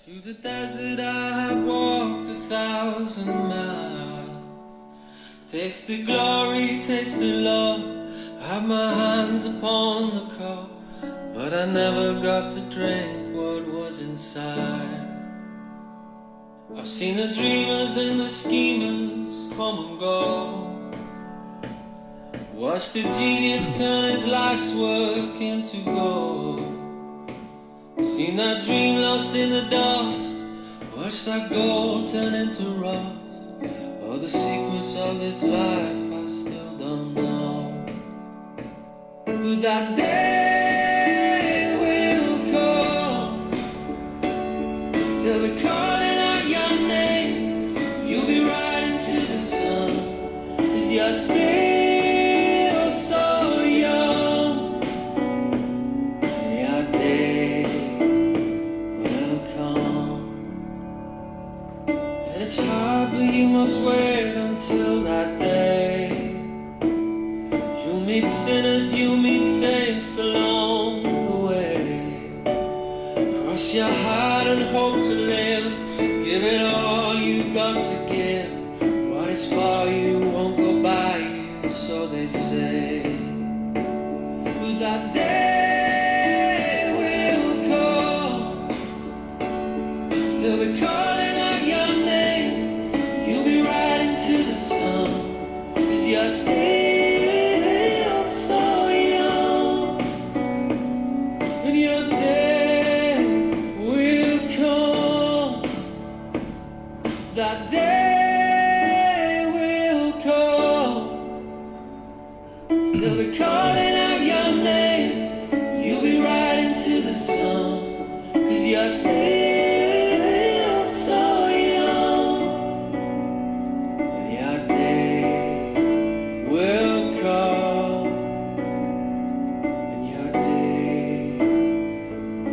Through the desert I have walked 1,000 miles. Tasted glory, tasted love. Had my hands upon the cup, but I never got to drink what was inside. I've seen the dreamers and the schemers come and go. Watched the genius turn his life's work into gold. Seen that dream lost in the dust. Watch that gold turn into rust. All the secrets of this life I still don't know. But that day will come. They'll be calling out your name. You'll be riding to the sun. 'Cause you're still so young. Your day will come. And it's hard, but you must wait until that day. You'll meet sinners, you'll meet saints along the way. Cross your heart and hope to live. Give it all you've got to give. What is for you won't go by you, so they say. But that day will come. They'll be calling out your name. You'll be riding to the sun. 'Cause you're still so young. And your day will come. That day will come. They'll be calling out your name. You'll be riding to the sun. 'Cause you're still so young. And your day will come. And your day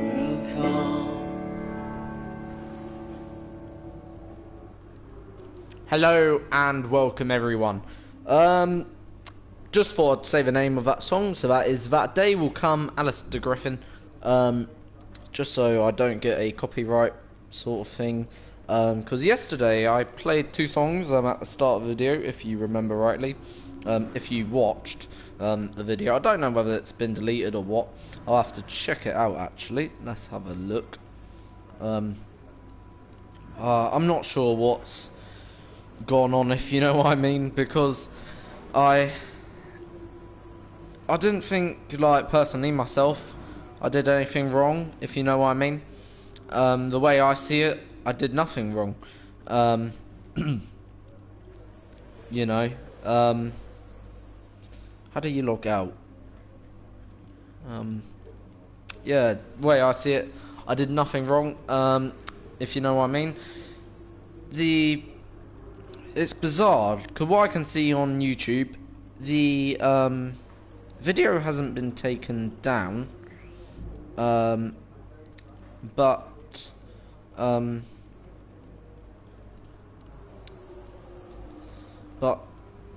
will come. Hello and welcome everyone. Just thought I'd say the name of that song, so that is That Day Will Come, Alistair Griffin. Just so I don't get a copyright sort of thing. Because yesterday I played two songs at the start of the video, if you remember rightly. If you watched the video. I don't know whether it's been deleted or what. I'll have to check it out actually. Let's have a look. I'm not sure what's gone on, if you know what I mean, because I didn't think, like, personally myself, I did anything wrong, if you know what I mean. The way I see it, I did nothing wrong. You know, how do you log out? Yeah, the way I see it, I did nothing wrong, if you know what I mean. It's bizarre, because what I can see on YouTube, the video hasn't been taken down, but the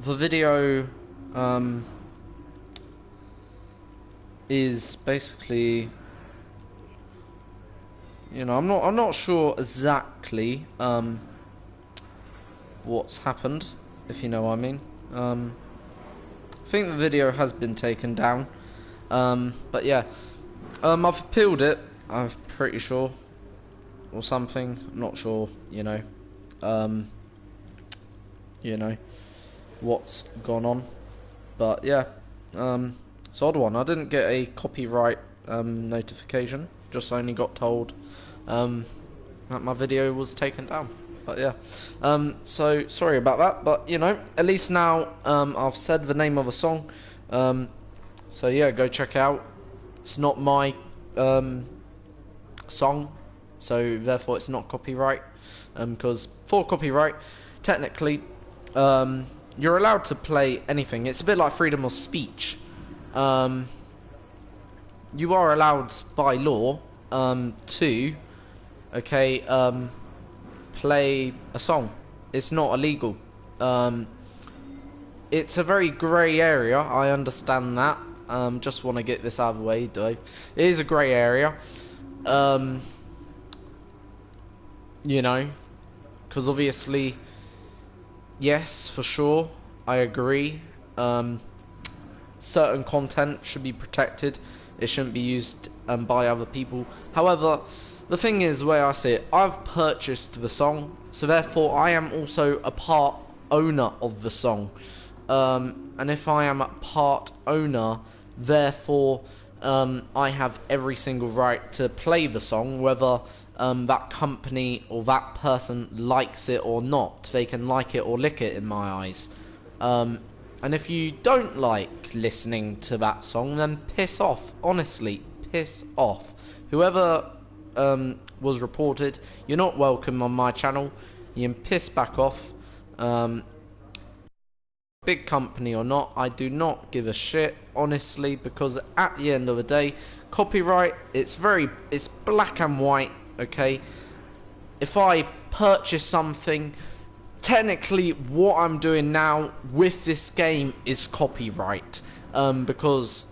video is basically, you know, I'm not sure exactly what's happened, if you know what I mean. I think the video has been taken down, but yeah, I've appealed it, I'm pretty sure, or something. I'm not sure, you know what's gone on, but yeah, it's an odd one. I didn't get a copyright notification, just only got told that my video was taken down. But yeah, so sorry about that, but you know, at least now I've said the name of a song, so yeah, go check it out. It's not my song, so therefore it's not copyright, because for copyright, technically, you're allowed to play anything. It's a bit like freedom of speech. You are allowed by law to, okay, play a song. It's not illegal. It's a very grey area, I understand that. Just want to get this out of the way, though. It is a grey area. you know, because obviously, yes, for sure, I agree. Certain content should be protected. It shouldn't be used by other people. However, the thing is, where I see it, I've purchased the song, so therefore I am also a part owner of the song. And if I am a part owner, therefore I have every single right to play the song, whether that company or that person likes it or not. They can like it or lick it in my eyes. And if you don't like listening to that song, then piss off. Honestly, piss off. Whoever was reported, you're not welcome on my channel. You can piss back off. Big company or not, I do not give a shit, honestly, because at the end of the day, copyright, it's black and white, okay? If I purchase something, technically what I'm doing now with this game is copyright, because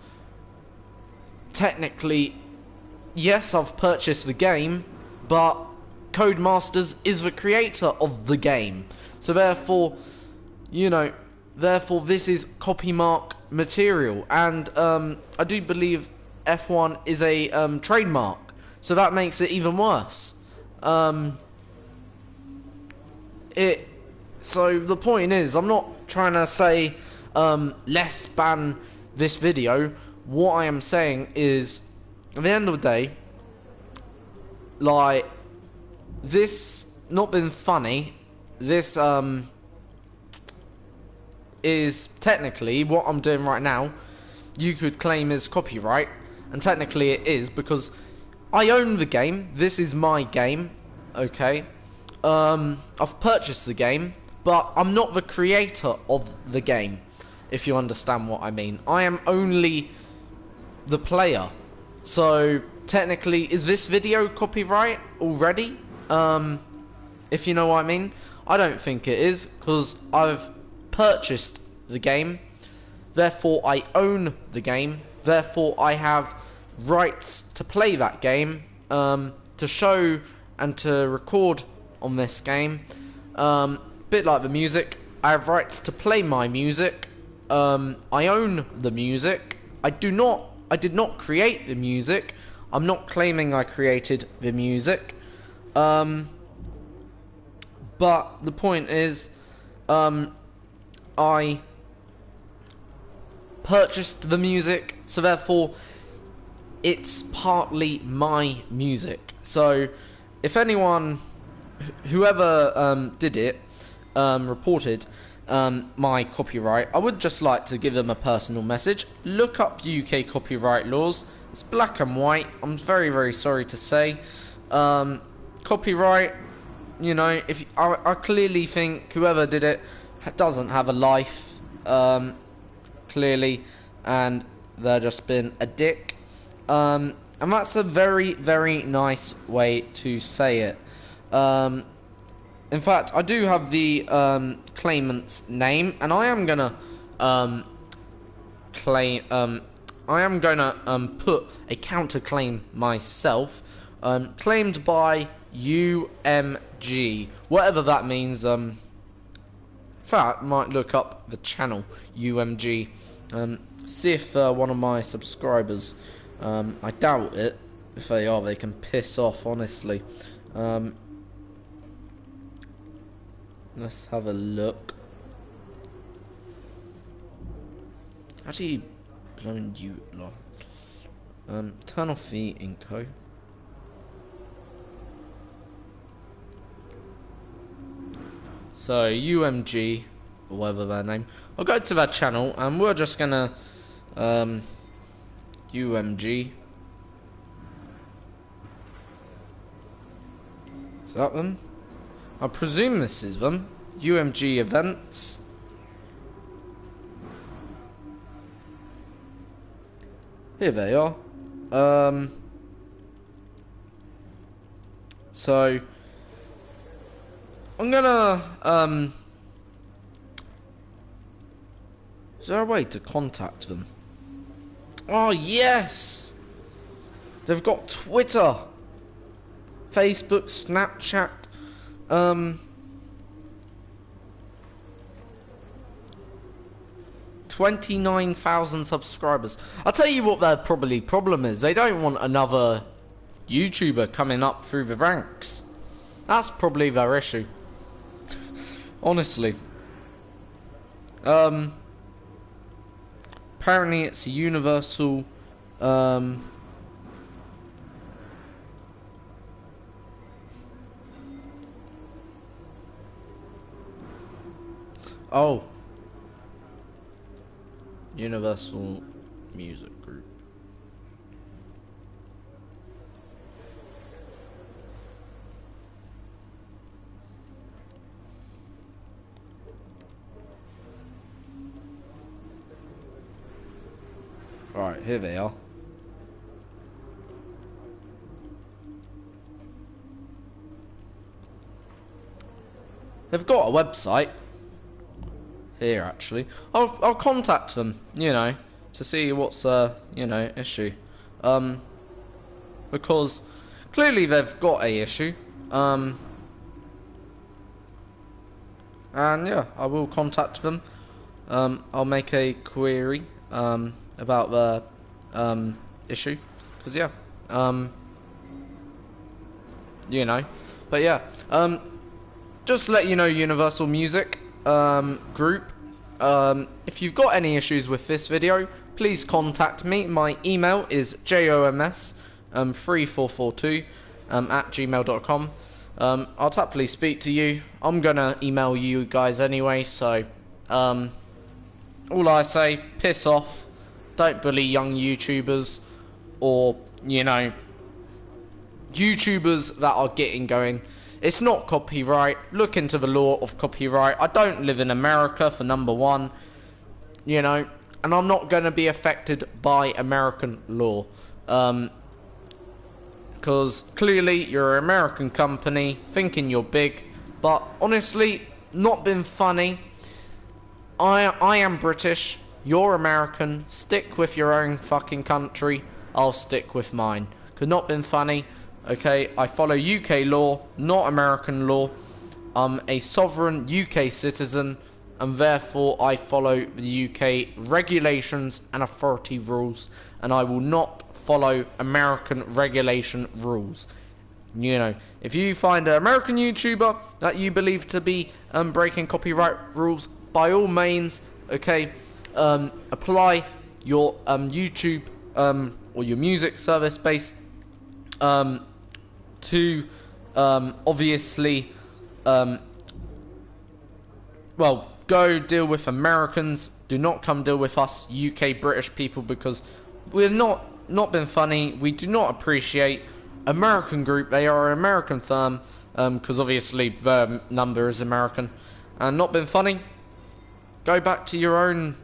technically, yes, I've purchased the game, but Codemasters is the creator of the game, so therefore, you know, this is copy mark material, and I do believe F1 is a trademark, so that makes it even worse. So the point is, I'm not trying to say let's ban this video. What I am saying is, at the end of the day, like, this not been funny. This is technically what I'm doing right now. You could claim is copyright, and technically it is, because I own the game. This is my game, okay? I've purchased the game, but I'm not the creator of the game, if you understand what I mean. I am only the player. So technically, is this video copyright already? If you know what I mean. I don't think it is, because I've purchased the game, therefore I own the game, therefore I have rights to play that game, to show and to record on this game. Bit like the music, I have rights to play my music. I own the music. I did not create the music. I'm not claiming I created the music. But the point is, I purchased the music, so therefore it's partly my music. So if anyone, whoever did it, reported my copyright, I would just like to give them a personal message. Look up UK copyright laws. It's black and white. I'm very, very sorry to say. Copyright, you know, if I clearly think whoever did it doesn't have a life, clearly, and they're just been a dick, and that's a very, very nice way to say it. In fact, I do have the claimant's name, and I am gonna put a counterclaim myself, claimed by UMG, whatever that means. In fact, I might look up the channel UMG, see if one of my subscribers, I doubt it, if they are, they can piss off, honestly. Let's have a look. Actually, blowing you lot. Turn off the info. So UMG, or whatever their name. I'll go to their channel, and we're just gonna UMG. Is that them? I presume this is them. UMG events. Here they are. So I'm gonna is there a way to contact them? Oh yes! They've got Twitter, Facebook, Snapchat, um 29,000 subscribers. I'll tell you what their probably problem is. They don't want another YouTuber coming up through the ranks. That's probably their issue. Honestly. Apparently it's a universal oh, Universal Music Group. Right, here they are. They've got a website. Here, actually. I'll contact them, you know, to see what's you know, issue. Because clearly they've got a issue. And yeah, I will contact them. I'll make a query about the issue, because yeah, you know, but yeah, just to let you know, Universal Music Group, if you've got any issues with this video, please contact me. My email is joms3442 at gmail.com. I'll happily speak to you. I'm gonna email you guys anyway, so all I say, piss off. Don't bully young YouTubers, or, you know, YouTubers that are getting going. It's not copyright. Look into the law of copyright. I don't live in America, for number one, you know, and I'm not going to be affected by American law. Because clearly you're an American company, thinking you're big, but honestly, not been funny. I am British, you're American, stick with your own fucking country, I'll stick with mine. Could not been funny, okay? I follow UK law, not American law. I'm a sovereign UK citizen, and therefore I follow the UK regulations and authority rules, and I will not follow American regulation rules. You know, if you find an American YouTuber that you believe to be breaking copyright rules, by all means, okay, apply your YouTube or your music service base to obviously well, go deal with Americans. Do not come deal with us UK British people, because we're not been funny. We do not appreciate American group. They are an American firm, because obviously their number is American, and not been funny. Go back to your own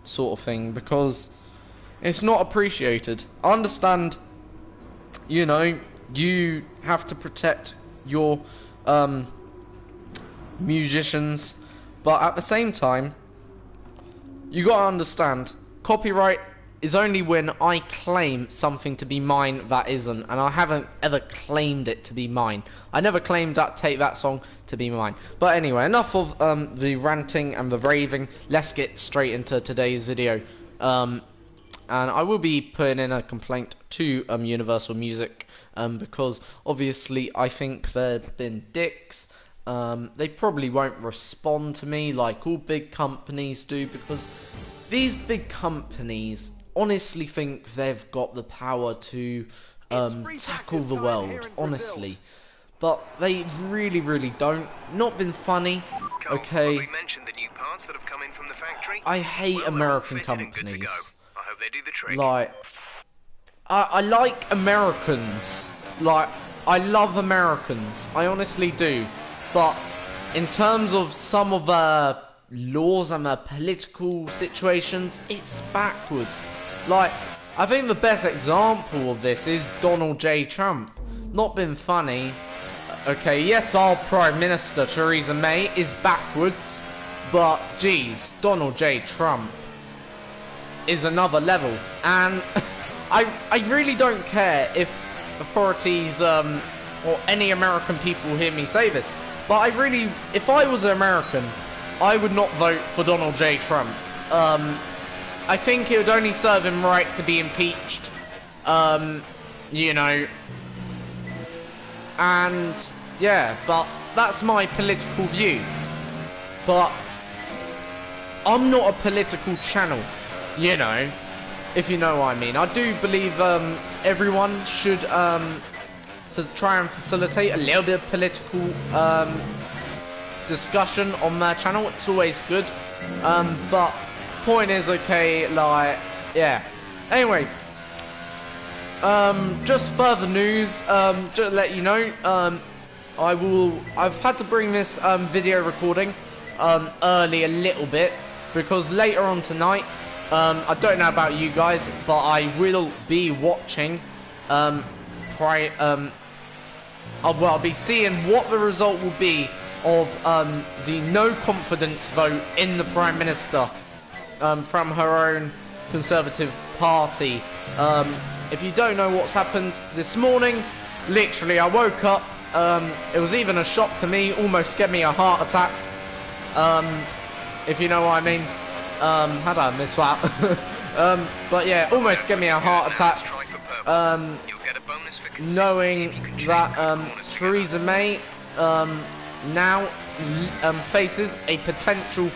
sort of thing, because it's not appreciated. I understand, you know, you have to protect your musicians, but at the same time, you gotta understand, copyright is only when I claim something to be mine that isn't, and I haven't ever claimed it to be mine. I never claimed that take that song to be mine. But anyway, enough of the ranting and the raving. Let's get straight into today's video. And I will be putting in a complaint to Universal Music, because obviously I think they've been dicks. They probably won't respond to me like all big companies do, because these big companies honestly think they've got the power to tackle the world, honestly. But they really, really don't. Not been funny, okay? I hate American companies. I hope they do the trick. Like, I like Americans. Like, I love Americans. I honestly do. But in terms of some of the laws and the political situations, it's backwards. Like, I think the best example of this is Donald J. Trump. Not been funny. Okay, yes, our Prime Minister, Theresa May, is backwards. But, geez, Donald J. Trump is another level. And I really don't care if authorities or any American people hear me say this. But I really, if I was an American, I would not vote for Donald J. Trump. I think it would only serve him right to be impeached. You know. And, yeah, but that's my political view. But I'm not a political channel, you know, if you know what I mean. I do believe everyone should try and facilitate a little bit of political discussion on their channel. It's always good. But point is, okay, like, yeah. Anyway, just further news, just to let you know, I've had to bring this video recording early a little bit because later on tonight, I don't know about you guys, but I will be watching I'll be seeing what the result will be of the no confidence vote in the Prime Minister from her own Conservative Party. If you don't know what's happened this morning, literally I woke up, it was even a shock to me, almost gave me a heart attack, if you know what I mean. How did I miss that? But yeah, almost gave me a heart attack, knowing that Theresa May now faces a potential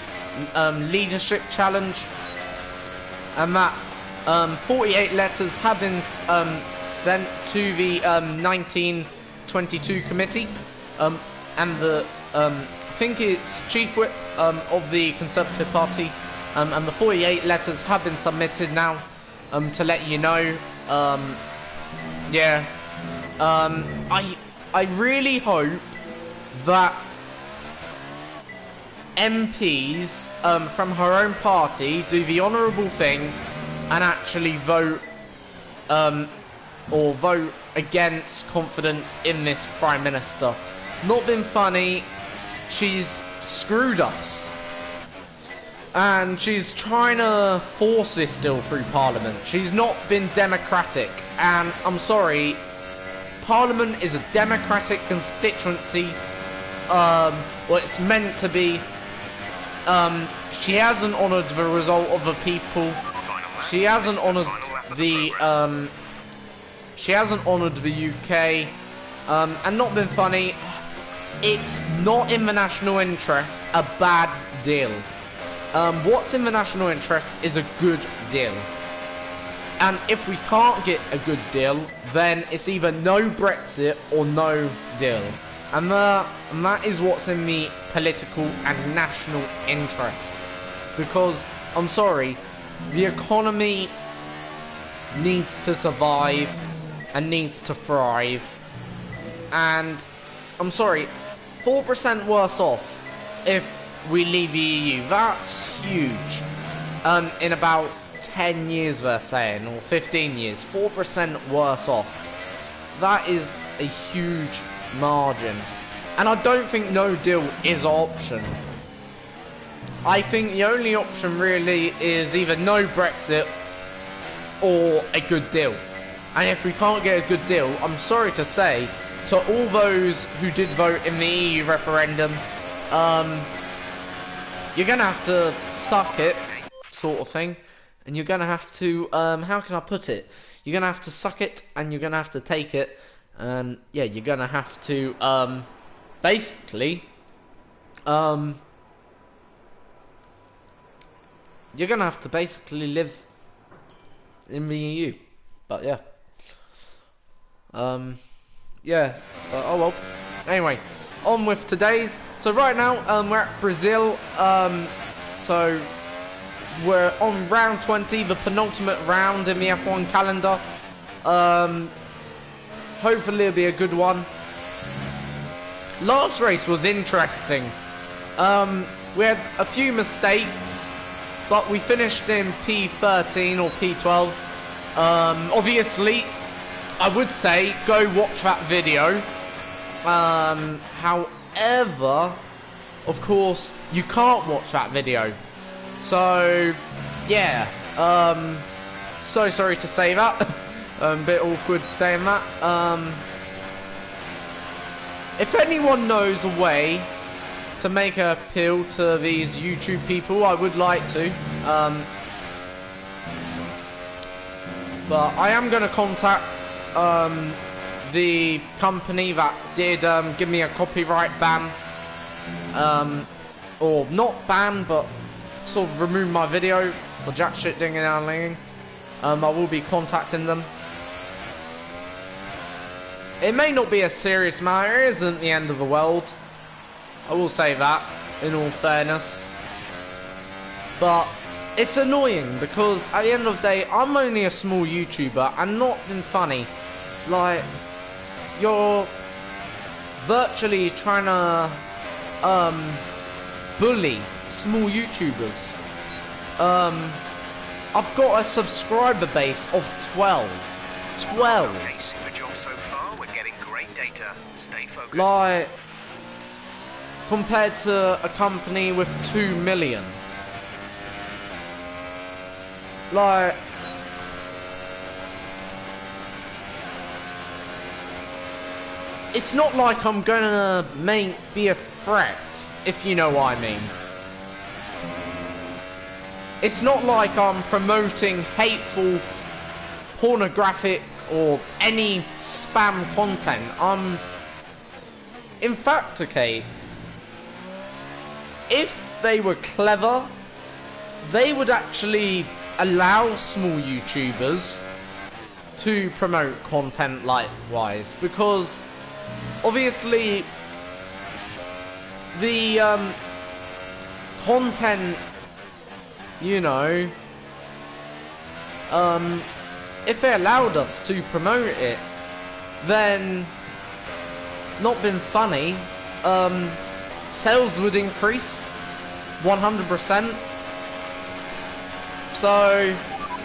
leadership challenge, and that 48 letters have been sent to the 1922 committee, and the I think it's chief whip of the Conservative Party, and the 48 letters have been submitted now, to let you know. Yeah, I really hope that MPs from her own party do the honourable thing and actually vote or vote against confidence in this Prime Minister. Not been funny, she's screwed us. And she's trying to force this deal through Parliament. She's not been democratic. And I'm sorry, Parliament is a democratic constituency. Well, it's meant to be. She hasn't honoured the result of the people. She hasn't honoured the she hasn't honoured the UK, and not been funny. It's not in the national interest a bad deal. What's in the national interest is a good deal. And if we can't get a good deal, then it's either no Brexit or no deal. And that is what's in the political and national interest. Because, I'm sorry, the economy needs to survive and needs to thrive. And, I'm sorry, 4% worse off if we leave the EU. That's huge. In about 10 years, they're saying, or 15 years, 4% worse off. That is a huge margin. And I don't think no deal is an option. I think the only option really is either no Brexit or a good deal. And if we can't get a good deal, I'm sorry to say, to all those who did vote in the EU referendum, you're gonna have to suck it, sort of thing. And you're gonna have to, how can I put it? You're gonna have to suck it, and you're gonna have to take it. And yeah, you're gonna have to, basically, you're gonna have to basically live in the EU. But yeah. Yeah. Oh well. Anyway, on with today's. So right now, we're at Brazil. So we're on round 20, the penultimate round in the F1 calendar. Hopefully it'll be a good one. Last race was interesting. We had a few mistakes, but we finished in P13 or P12. Obviously, I would say go watch that video. However, of course, you can't watch that video. So, yeah. So sorry to say that. A bit awkward saying that. if anyone knows a way to make an appeal to these YouTube people, I would like to. But I am going to contact the company that did give me a copyright ban. Or not ban, but sort of remove my video for jack shit ding and ling. I will be contacting them. It may not be a serious matter, it isn't the end of the world. I will say that, in all fairness. But it's annoying because at the end of the day, I'm only a small YouTuber and not been funny. Like, you're virtually trying to bully small YouTubers. I've got a subscriber base of 12. 12. Okay, super job so far. We're getting great data. Stay focused. Like, compared to a company with 2 million. Like, it's not like I'm gonna be a threat, if you know what I mean. It's not like I'm promoting hateful, pornographic, or any spam content. In fact, okay, if they were clever, they would actually allow small YouTubers to promote content likewise, because obviously the content, you know, if they allowed us to promote it, then, not been funny, sales would increase 100%. So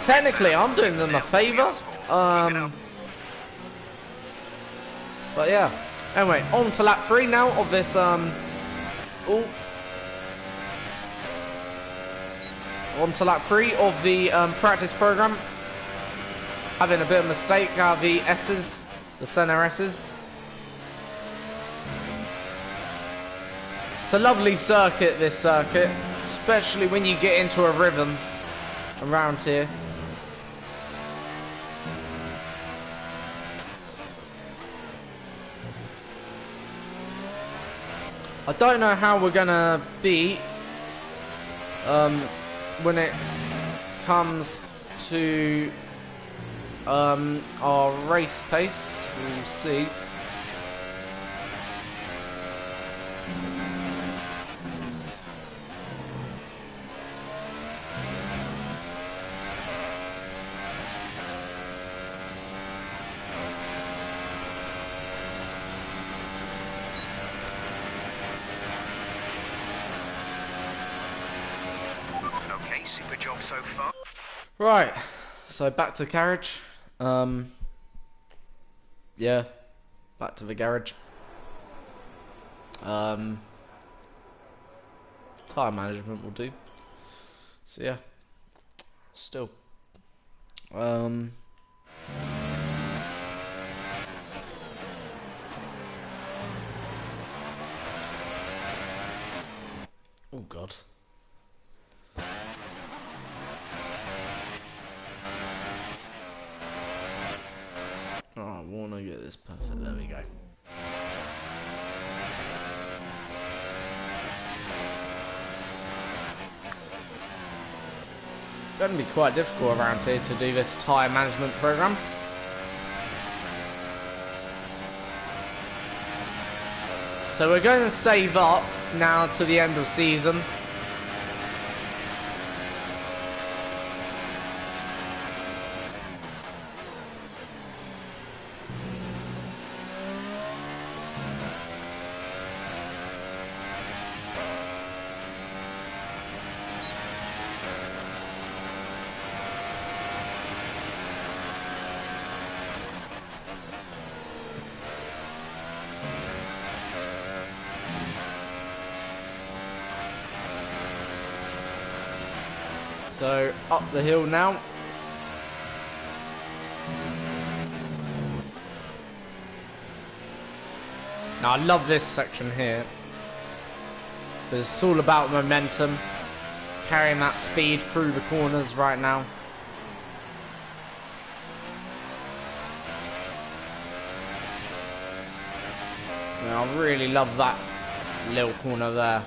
technically I'm doing them a favour. But yeah. Anyway, on to lap 3 now of this on to lap 3 of the practice program. Having a bit of a mistake out of the S's, the center S's. It's a lovely circuit, this circuit, especially when you get into a rhythm around here. I don't know how we're gonna be when it comes to our race pace. We'll see. Okay, super job so far. Right, so back to garage. Yeah, back to the garage. Tire management will do. So yeah, still. Oh God. Oh, I want to get this perfect. There we go. It's going to be quite difficult around here to do this tyre management program. So we're going to save up now to the end of season. So, up the hill now. Now I love this section here. It's all about momentum, carrying that speed through the corners right now. Now, I really love that little corner there.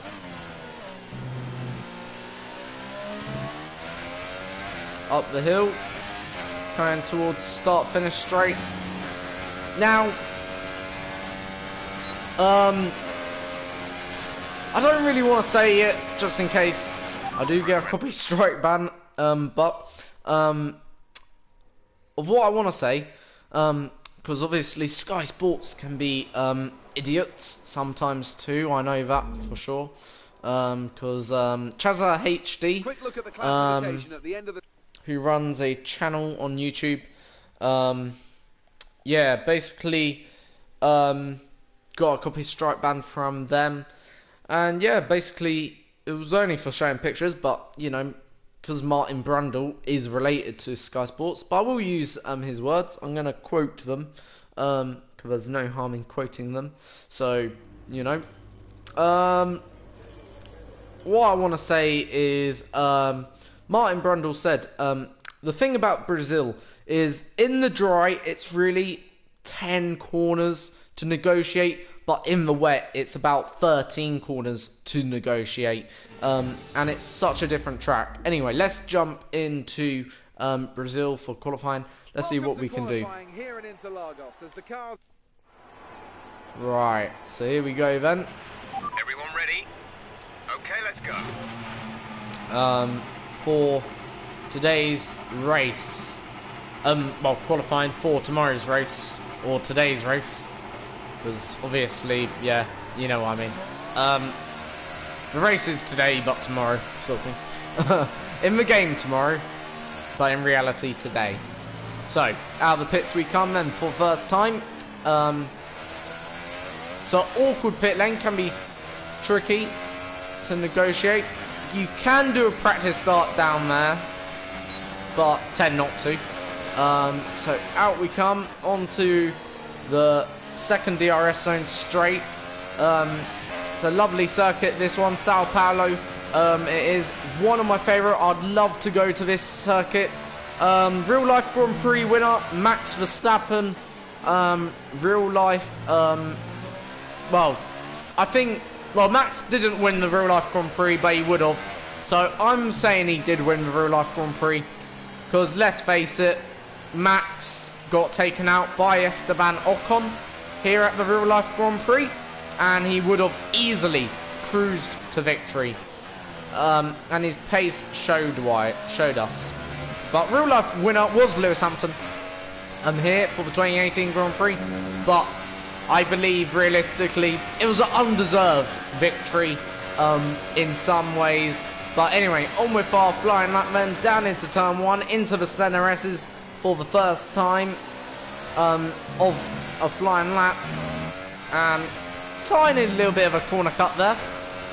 Up the hill, going towards start finish straight. Now, I don't really want to say it just in case I do get a copy strike ban, but of what I want to say, because obviously Sky Sports can be idiots sometimes too. I know that for sure. Because Chazza HD, Quick look at the classification at the end of the who runs a channel on YouTube, yeah, basically got a copy strike ban from them, and yeah, basically it was only for showing pictures, but you know, because Martin Brundle is related to Sky Sports, but I will use his words. I'm going to quote them, because there's no harm in quoting them. So, you know, what I want to say is, Martin Brundle said, the thing about Brazil is in the dry, it's really 10 corners to negotiate, but in the wet, it's about 13 corners to negotiate. And it's such a different track. Anyway, let's jump into Brazil for qualifying. Let's see what we can do. Here in Interlagos as the cars... Right, so here we go then. Everyone ready? Okay, let's go. For today's race, well, qualifying for tomorrow's race, or today's race, because obviously, yeah, you know what I mean. The race is today, but tomorrow, sort of thing. In the game tomorrow, but in reality today. So, out of the pits we come then for first time. So, awkward pit lane can be tricky to negotiate. You can do a practice start down there, but tend not to. So, out we come onto the second DRS zone straight. It's a lovely circuit, this one, Sao Paulo. It is one of my favourite. I'd love to go to this circuit. Real life Grand Prix winner Max Verstappen. Real life, well, I think, well, Max didn't win the real life Grand Prix, but he would have. So I'm saying he did win the real life Grand Prix, because let's face it, Max got taken out by Esteban Ocon here at the real life Grand Prix, and he would have easily cruised to victory. And his pace showed us. But real life winner was Lewis Hamilton. I'm here for the 2018 Grand Prix, but I believe realistically it was an undeserved victory in some ways. But anyway, on with our flying lap then, down into turn 1, into the center S's for the first time of a flying lap. And tiny little bit of a corner cut there,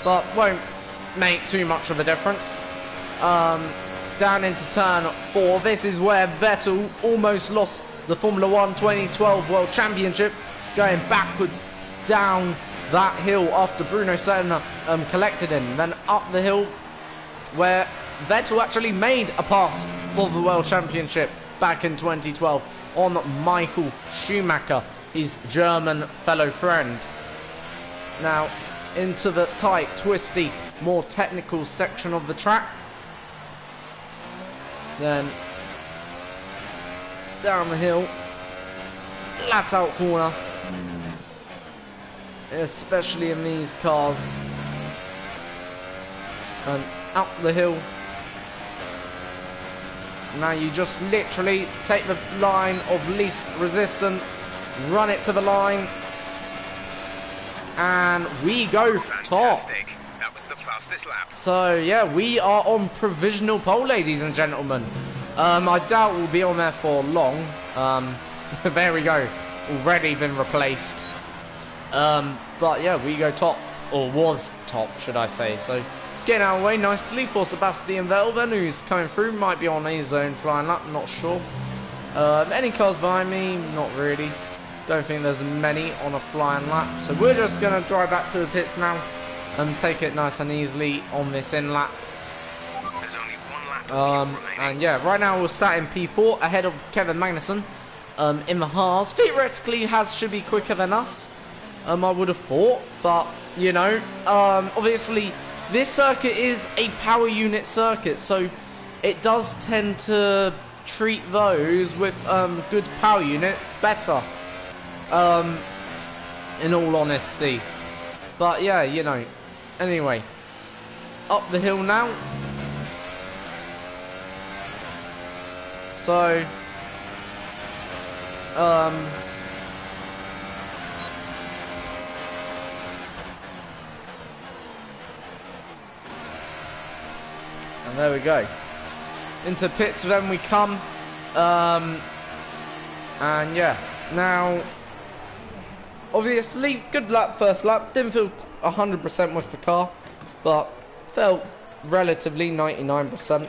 but won't make too much of a difference. Down into turn 4, this is where Vettel almost lost the Formula 1 2012 World Championship, going backwards down that hill after Bruno Senna collected him, then up the hill where Vettel actually made a pass for the World Championship back in 2012 on Michael Schumacher, his German fellow friend. Now into the tight, twisty, more technical section of the track. Then down the hill, flat out corner, especially in these cars, and up the hill. Now you just literally take the line of least resistance, run it to the line, and we go top. Fantastic. That was the fastest lap. So yeah, we are on provisional pole, ladies and gentlemen. I doubt we'll be on there for long. There we go, already been replaced. But yeah, we go top, or was top, should I say. So getting out of the way nicely for Sebastian Vettel then, who's coming through, might be on his own flying lap, not sure. Any cars behind me? Not really. Don't think there's many on a flying lap. So we're just going to drive back to the pits now and take it nice and easily on this in lap. There's only one lap of fuel remaining. And yeah, right now we're sat in P4 ahead of Kevin Magnussen in the Haas. Theoretically, Haas should be quicker than us, I would have thought. But, you know, obviously this circuit is a power unit circuit, so it does tend to treat those with good power units better, in all honesty. But yeah, you know, anyway, up the hill now. So and there we go. Into pits then we come. And yeah, now obviously good lap, first lap. Didn't feel 100% with the car, but felt relatively 99%.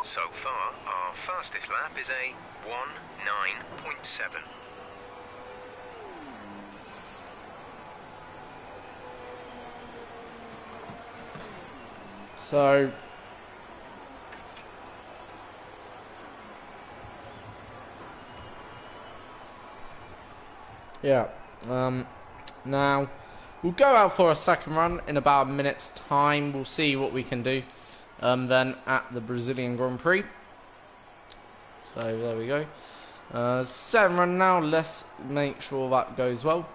So far, our fastest lap is a 1:09.7. So yeah, now we'll go out for a second run in about a minute's time. We'll see what we can do then at the Brazilian Grand Prix. So there we go. Second run now. Let's make sure that goes well.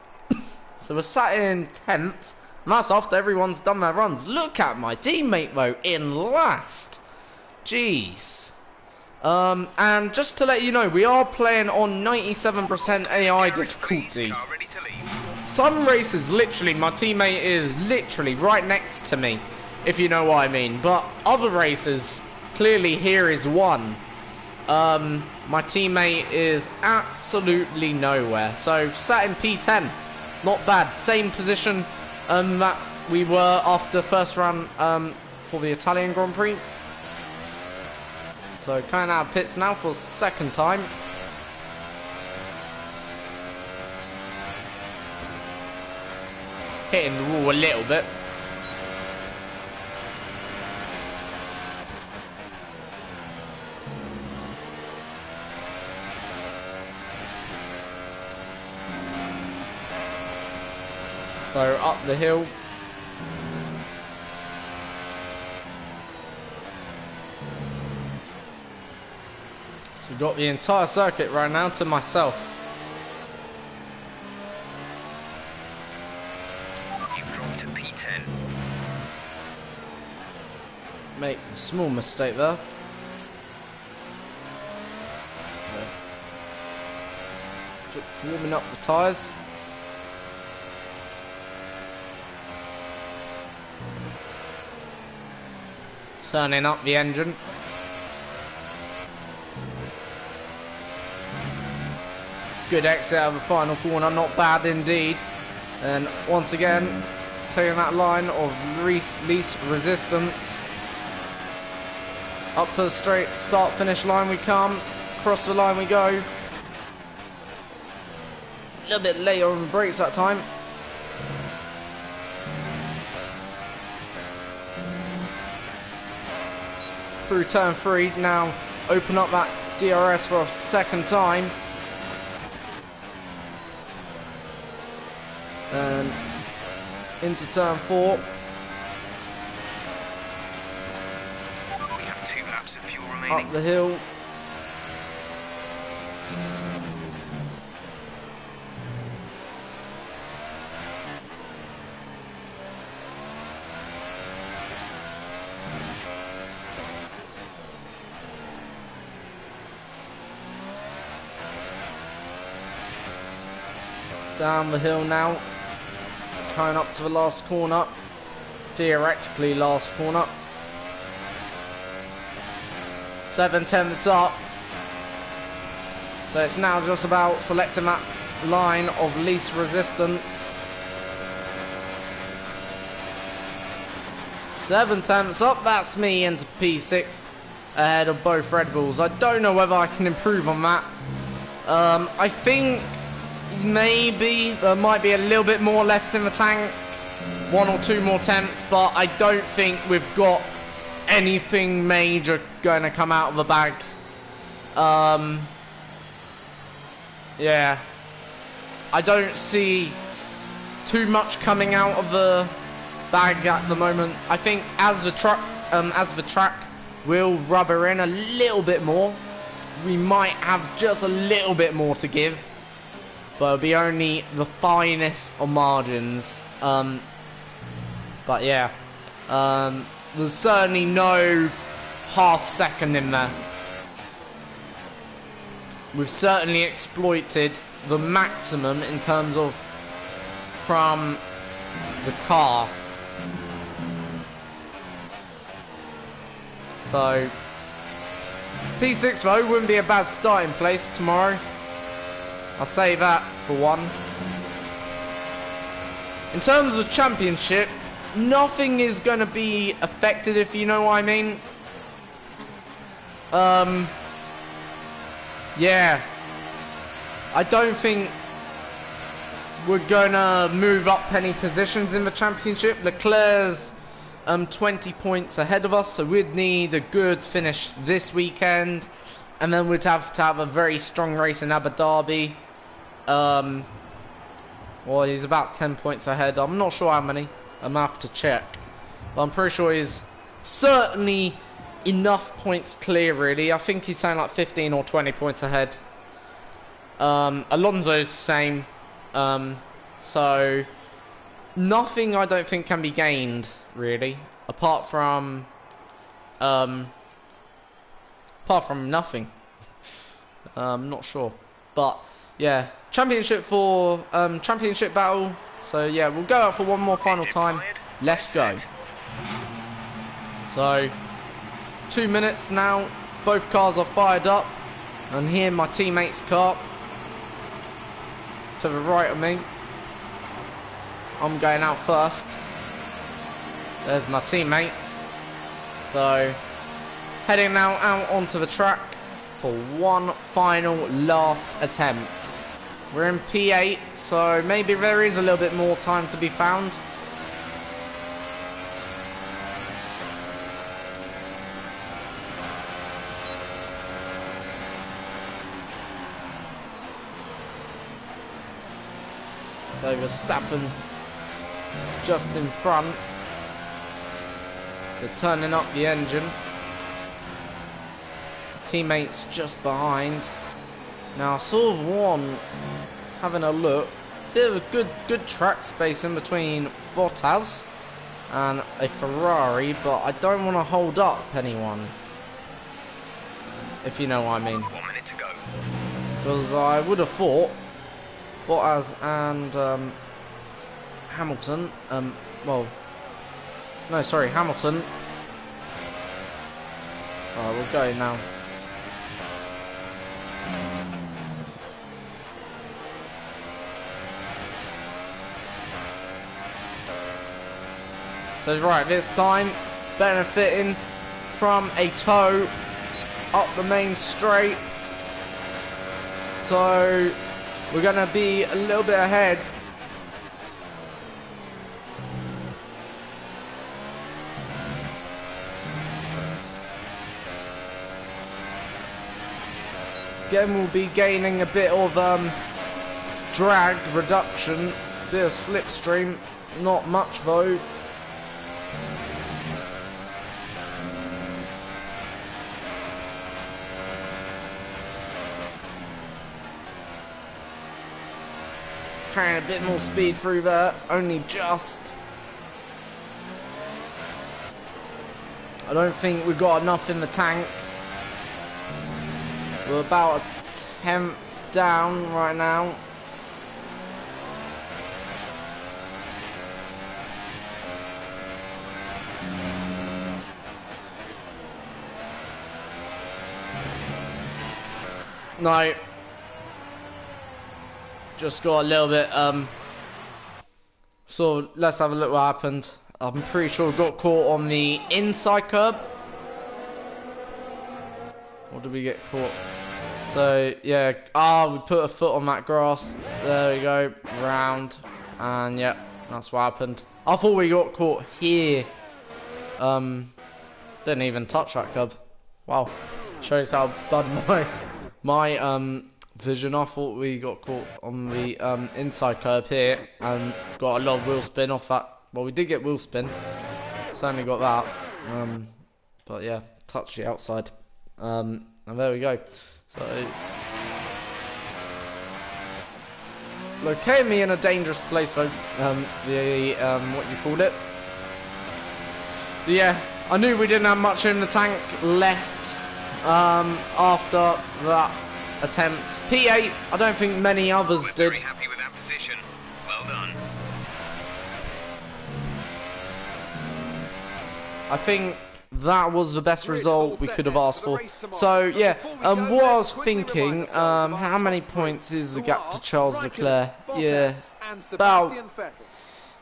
So we're sat in 10th. And that's after everyone's done their runs. Look at my teammate though, in last. Jeez. And just to let you know, we are playing on 97% AI difficulty. Car ready to leave. Some races, literally, my teammate is literally right next to me, if you know what I mean. But other races, clearly here is one. My teammate is absolutely nowhere. So sat in P10, not bad. Same position that we were after the first run for the Italian Grand Prix. So coming out of pits now for the second time. Hitting the wall a little bit. So up the hill. So we've got the entire circuit right now to myself. You've dropped to P10. Make a small mistake there. Just warming up the tyres. Turning up the engine. Good exit out of the final corner, not bad indeed. And once again, taking that line of least resistance. Up to the straight start-finish line we come. Across the line we go. A little bit later on the brakes that time. Through turn 3, now open up that DRS for a second time. And into turn 4. We have 2 laps of fuel remaining. Up the hill. down the hill now. Coming up to the last corner. Theoretically last corner. 7/10 up. So it's now just about selecting that line of least resistance. 7/10 up, that's me into P6 ahead of both Red Bulls. I don't know whether I can improve on that. I think maybe there might be a little bit more left in the tank. 1 or 2 more tenths, but I don't think we've got anything major going to come out of the bag. Yeah, I don't see too much coming out of the bag at the moment. I think as the track will rubber in a little bit more, we might have just a little bit more to give, but it'll be only the finest of margins. But yeah, there's certainly no half second in there. We've certainly exploited the maximum in terms of from the car. So P6 though wouldn't be a bad starting place tomorrow. I'll say that for one. In terms of championship, nothing is going to be affected, if you know what I mean. Yeah, I don't think we're gonna move up any positions in the championship. Leclerc's 20 points ahead of us, so we'd need a good finish this weekend, and then we'd have to have a very strong race in Abu Dhabi. Well, he's about 10 points ahead. I'm not sure how many. I'm gonna have to check, but I'm pretty sure he's certainly enough points clear, really. I think he's saying like 15 or 20 points ahead. Alonso's same. So nothing I don't think can be gained, really, apart from nothing. I'm not sure, but yeah, championship battle. So yeah, we'll go out for one more final time. Let's go. So 2 minutes now, both cars are fired up, and here my teammate's car to the right of me. I'm going out first. There's my teammate. So heading now out onto the track for one final last attempt. We're in P8, so maybe there is a little bit more time to be found. So Verstappen just in front. They're turning up the engine. Teammates just behind. Now I saw one having a look. Bit of a good track space in between Bottas and a Ferrari, but I don't want to hold up anyone, if you know what I mean. 1 minute to go. Because I would have thought Bottas and Hamilton, well, no, sorry, Hamilton. Alright, we'll go now. So right, this time, benefiting from a tow up the main straight. So we're going to be a little bit ahead. Again, we'll be gaining a bit of drag reduction, bit of slipstream, not much though. Carrying a bit more speed through there, only just. I don't think we've got enough in the tank. We're about a tenth down right now. No. Just got a little bit, so let's have a look what happened. I'm pretty sure we got caught on the inside curb. Or did we get caught? So, yeah. We put a foot on that grass. There we go. Round. And, yeah, that's what happened. I thought we got caught here. Didn't even touch that curb. Wow. Shows how bad my vision. I thought we got caught on the inside curb here and got a lot of wheel spin off that. Well, we did get wheel spin. Certainly got that. But yeah, touch the outside. And there we go. So located me in a dangerous place though. What you called it. So yeah, I knew we didn't have much in the tank left after that attempt. P8, I don't think many others did. Very happy with that position. Well done. I think that was the best result we could have asked for. So yeah, what I was thinking, how many points is the gap to Charles Leclerc? Yeah, about,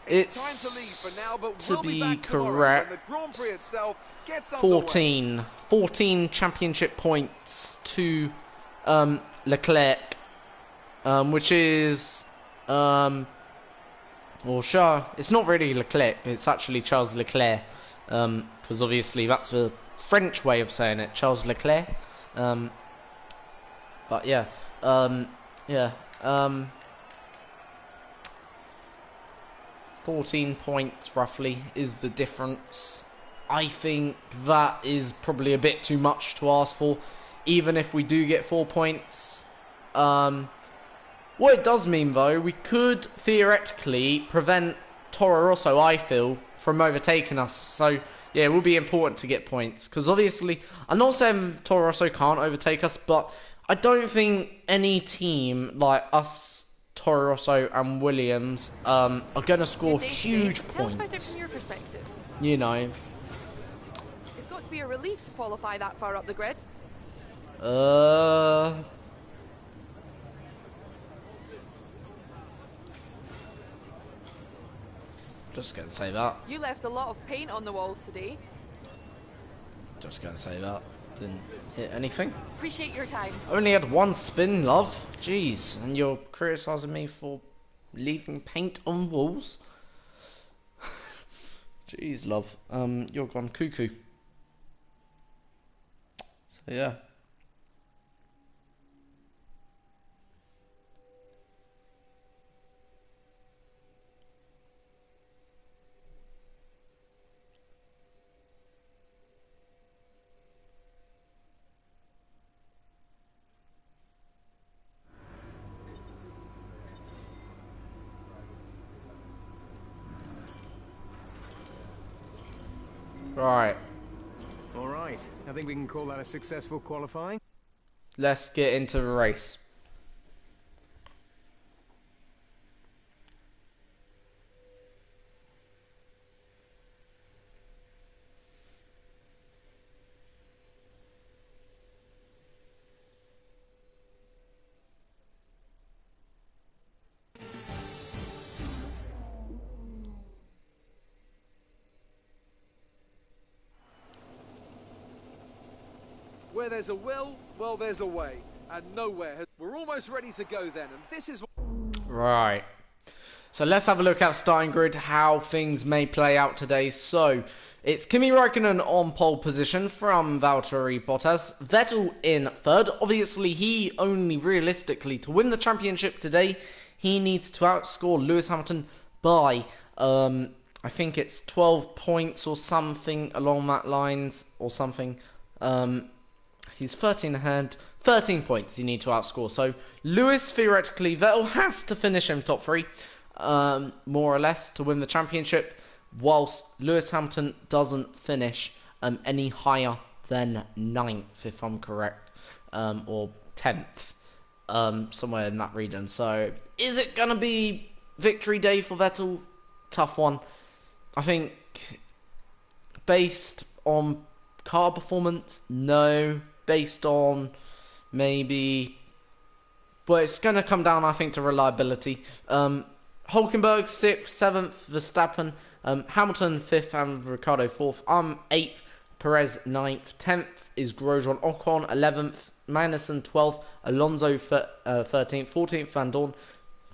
it's, to be correct, 14 championship points to Leclerc, which is, well, sure, it's not really Leclerc, it's actually Charles Leclerc, because obviously that's the French way of saying it, Charles Leclerc. But yeah, 14 points roughly is the difference. I think that is probably a bit too much to ask for, even if we do get 4 points. What it does mean though, we could theoretically prevent Toro Rosso, I feel, from overtaking us. So yeah, it will be important to get points, because obviously, I'm not saying Toro Rosso can't overtake us, but I don't think any team like us, Toro Rosso and Williams are going to score huge points. Tell us about it from your perspective. You know. It's got to be a relief to qualify that far up the grid. Just gonna say that. You left a lot of paint on the walls today. Just gonna say that. Didn't hit anything. Appreciate your time. Only had one spin, love. Jeez, and you're criticising me for leaving paint on walls? Jeez, love. You're gone cuckoo. So yeah. Right, All right, I think we can call that a successful qualifying. let's get into the race. Where there's a will, well, there's a way. And nowhere. We're almost ready to go then. And this is... Right. So let's have a look at starting grid, how things may play out today. So it's Kimi Räikkönen on pole position from Valtteri Bottas. Vettel in third. Obviously, he only realistically, to win the championship today, he needs to outscore Lewis Hamilton by, I think it's 12 points or something along that lines or something. He's 13 ahead. 13 points you need to outscore. So Lewis, theoretically, Vettel has to finish in top 3, more or less, to win the championship, whilst Lewis Hamilton doesn't finish any higher than 9th, if I'm correct, or 10th, somewhere in that region. So is it going to be victory day for Vettel? Tough one. I think based on car performance, no. Based on maybe. But it's going to come down, I think, to reliability. Hulkenberg 6th, 7th, Verstappen, Hamilton 5th, and Ricciardo 4th. I'm 8th, Perez 9th, 10th is Grosjean, Ocon 11th, Magnussen 12th, Alonso 13th, 14th Van Dorn.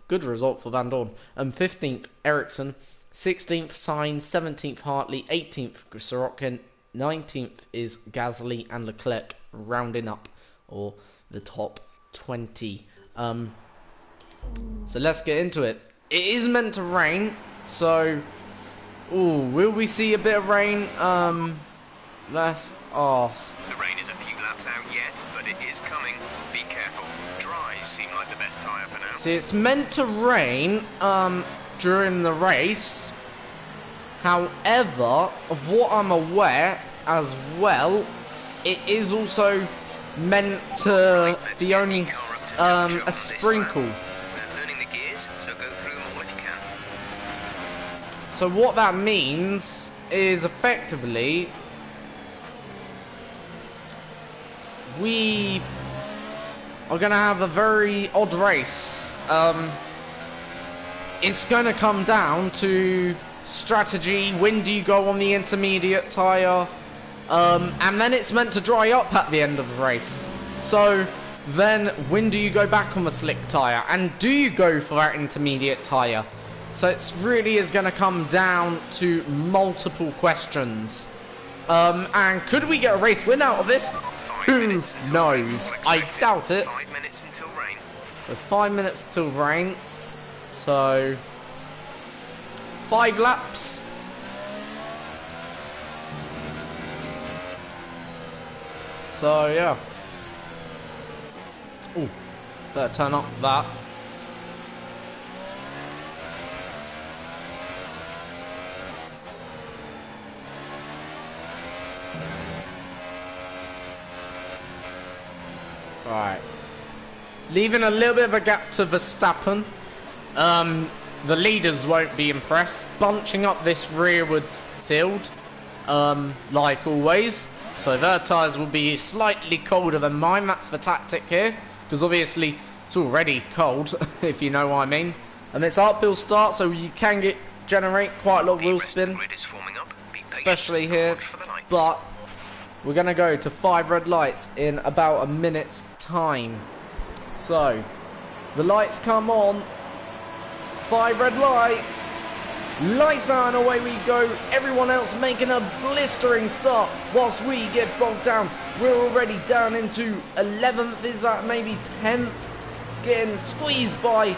Good result for Van Dorn. 15th Ericsson, 16th Sainz, 17th Hartley, 18th Sorokin, 19th is Gasly and Leclerc rounding up, or the top 20. So let's get into it. It is meant to rain, so will we see a bit of rain? Let's ask. The rain is a few laps out yet, but it is coming. Be careful. Dries seem like the best tyre for now. See, it's meant to rain during the race. However, of what I'm aware as well, it is also meant to be only a sprinkle. We're learning the gears, so go through them all if you can. So what that means is effectively we are going to have a very odd race. It's going to come down to strategy. When do you go on the intermediate tyre? And then it's meant to dry up at the end of the race. So then when do you go back on the slick tyre? And do you go for that intermediate tyre? So it really is going to come down to multiple questions. And could we get a race win out of this? Who knows? I doubt it. 5 minutes until rain. So 5 minutes till rain. So 5 laps. So yeah. Ooh, better turn up that. Right. Leaving a little bit of a gap to Verstappen. The leaders won't be impressed. Bunching up this rearwards field, like always. So their tyres will be slightly colder than mine. That's the tactic here. Because obviously it's already cold, if you know what I mean. And it's uphill start, so you can generate quite a lot of wheel spin. Especially here. But we're going to go to 5 red lights in about a minute's time. So, the lights come on. 5 red lights. Lights on, away we go. Everyone else making a blistering start whilst we get bogged down. We're already down into 11th, is that maybe 10th? Getting squeezed by,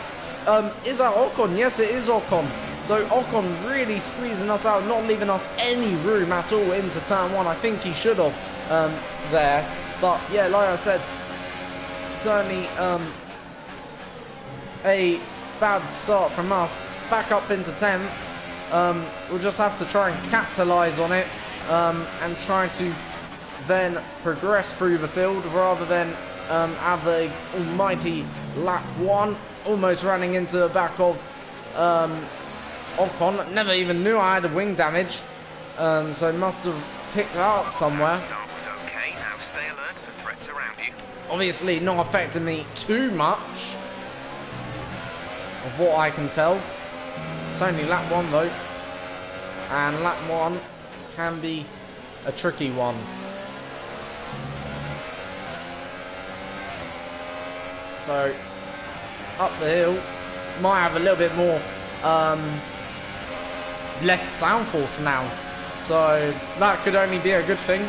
is that Ocon? Yes, it is Ocon. So Ocon really squeezing us out, not leaving us any room at all into turn 1. I think he should have there. But yeah, like I said, certainly a bad start from us. Back up into 10th. We'll just have to try and capitalise on it and try to then progress through the field rather than have a almighty lap 1, almost running into the back of Ocon. Never even knew I had a wing damage, so must have picked it up somewhere. Start was okay. Now stay alert for threats around you. Obviously not affecting me too much of what I can tell. It's only lap 1 though, and lap 1 can be a tricky one. So up the hill might have a little bit more less downforce now, so that could only be a good thing.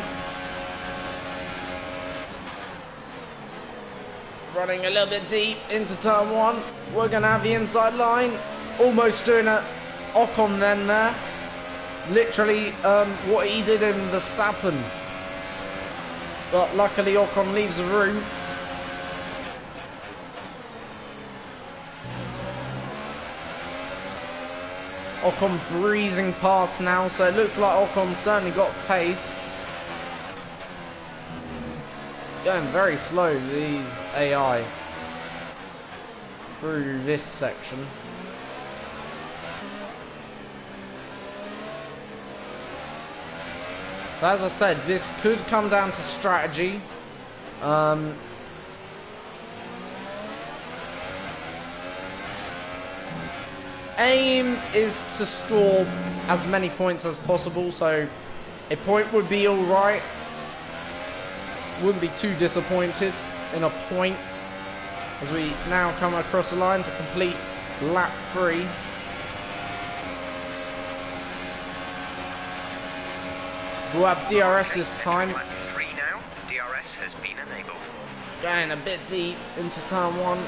Running a little bit deep into turn 1, we're gonna have the inside line, almost doing a Ocon then there, literally what he did in Verstappen, but luckily Ocon leaves the room. Ocon breezing past now, so it looks like Ocon certainly got pace. Going very slow, these AI, through this section. So as I said, this could come down to strategy. aim is to score as many points as possible, so a point would be alright. Wouldn't be too disappointed in a point as we now come across the line to complete lap 3. We'll have DRS this time. Lap 3 now. DRS has been enabled. Going a bit deep into turn 1.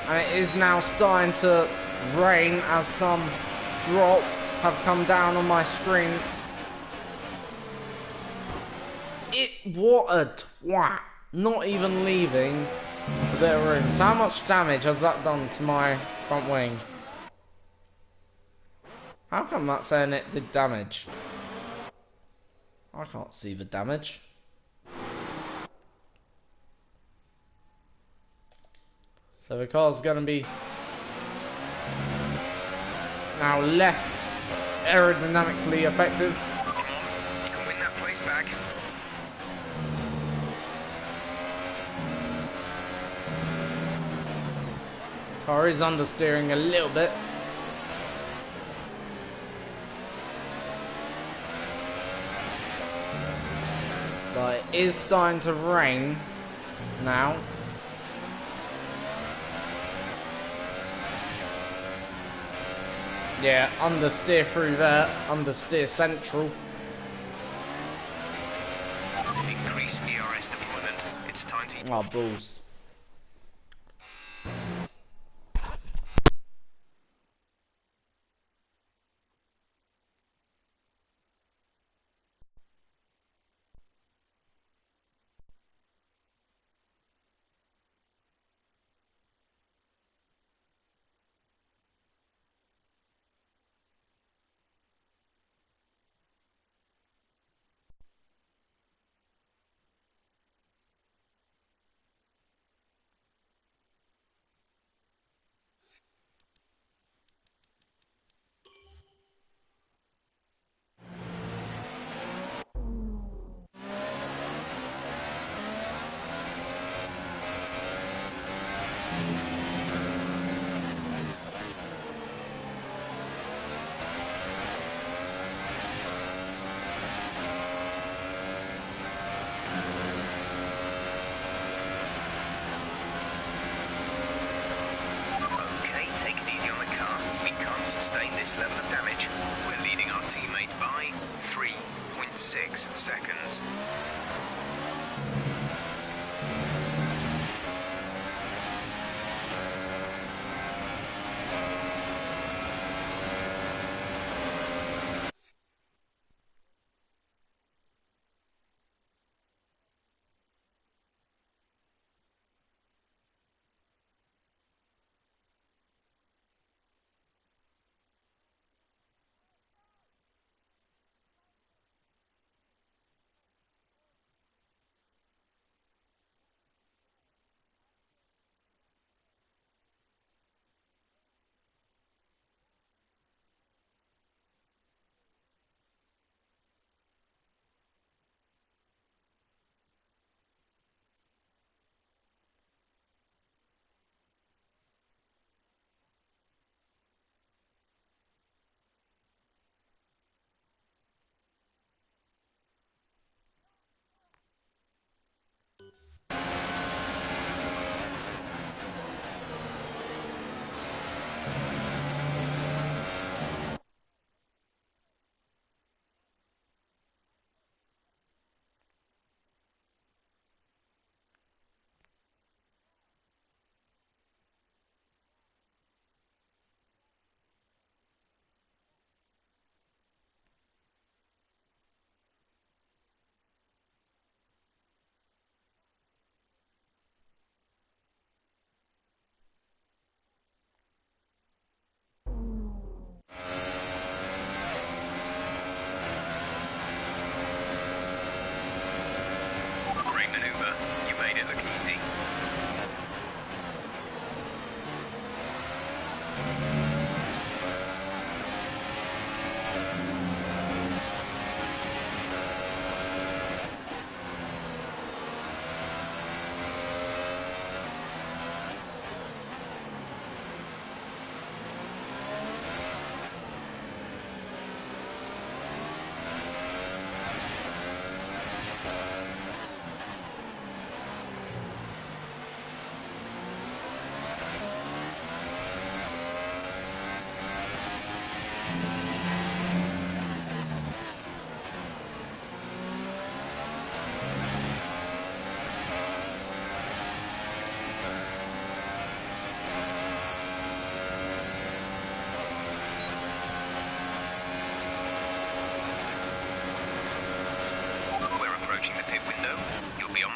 And it is now starting to rain as some drops have come down on my screen. What a twat. Not even leaving a bit of room. So how much damage has that done to my front wing? How come that's saying it did damage? I can't see the damage. So the car's going to be now less aerodynamically effective. Come on, you can win that place back. Car is understeering a little bit. But it is starting to rain now. Yeah, understeer through there, understeer central. Increase ERS deployment. It's time to... Oh, balls. Okay, take it easy on the car. We can't sustain this level of damage. We're leading our teammate by 3.6 seconds.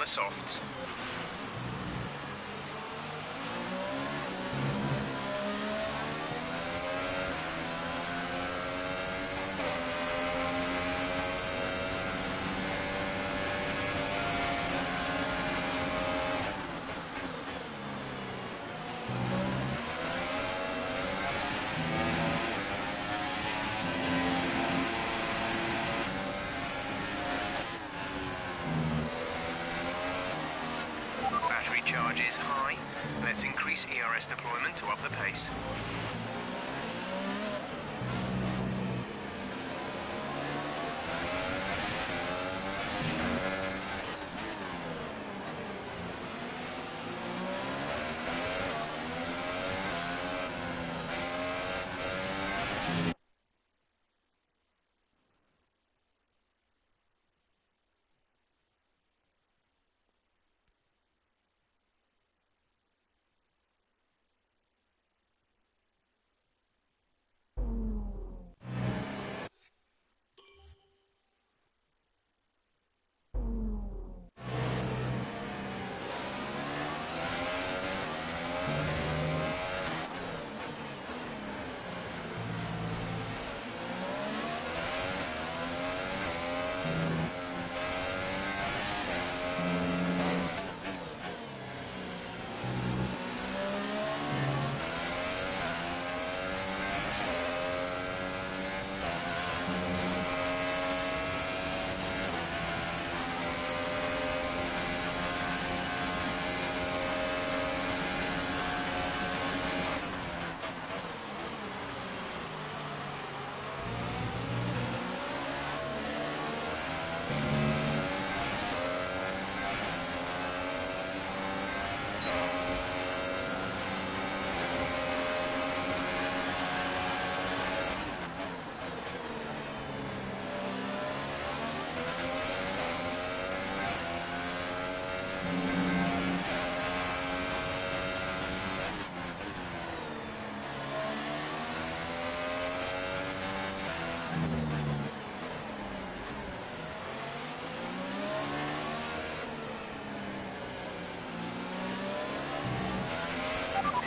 the softs. Battery charge is high. Let's increase ERS deployment to up the pace.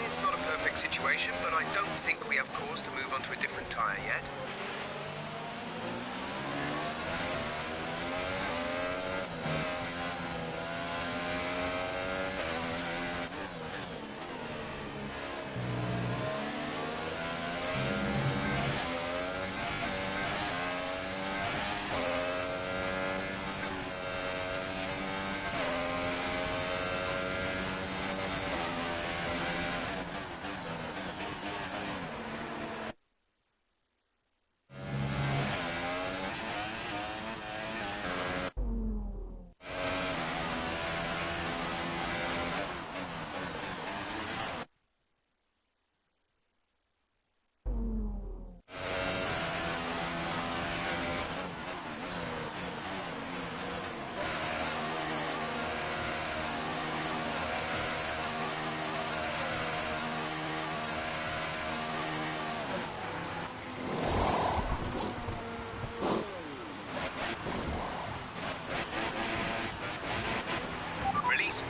It's not a perfect situation, but I don't think we have cause to move on to a different tyre yet.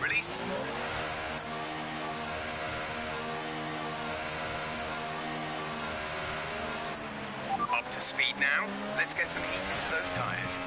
Release. Up to speed now. Let's get some heat into those tyres.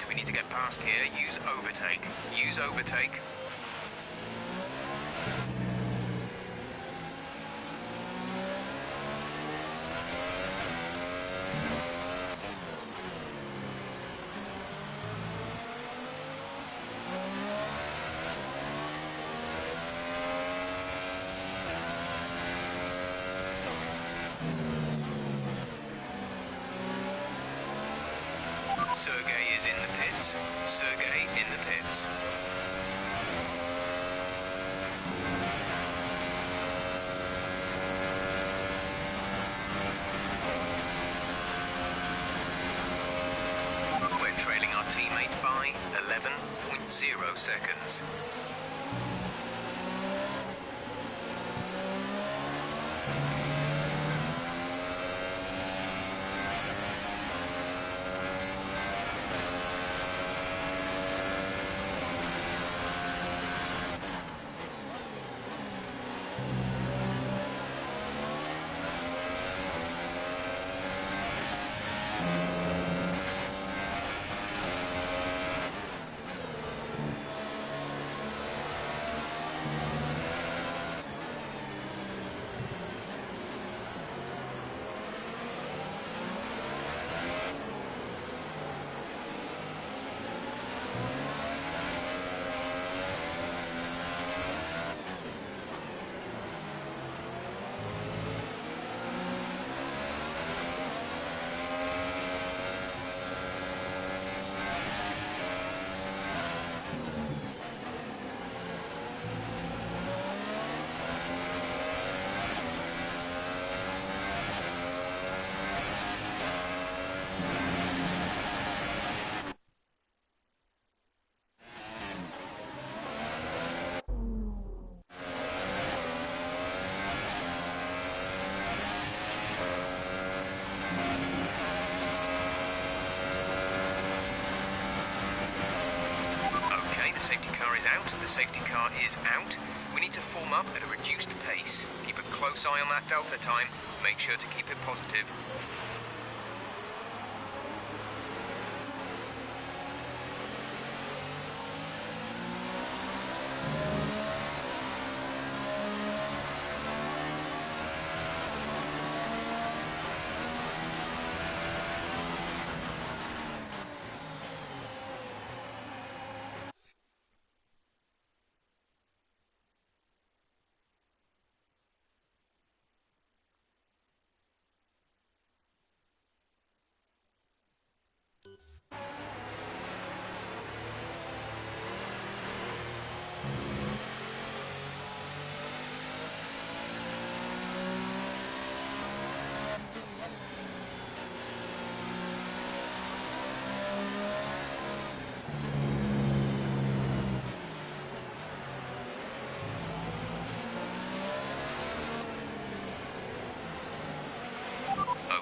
We need to get past here. Use overtake. Sergey is in the pits. Sergey in the pits. We're trailing our teammate by 11.0 seconds. The safety car is out. We need to form up at a reduced pace. Keep a close eye on that delta time. Make sure to keep it positive.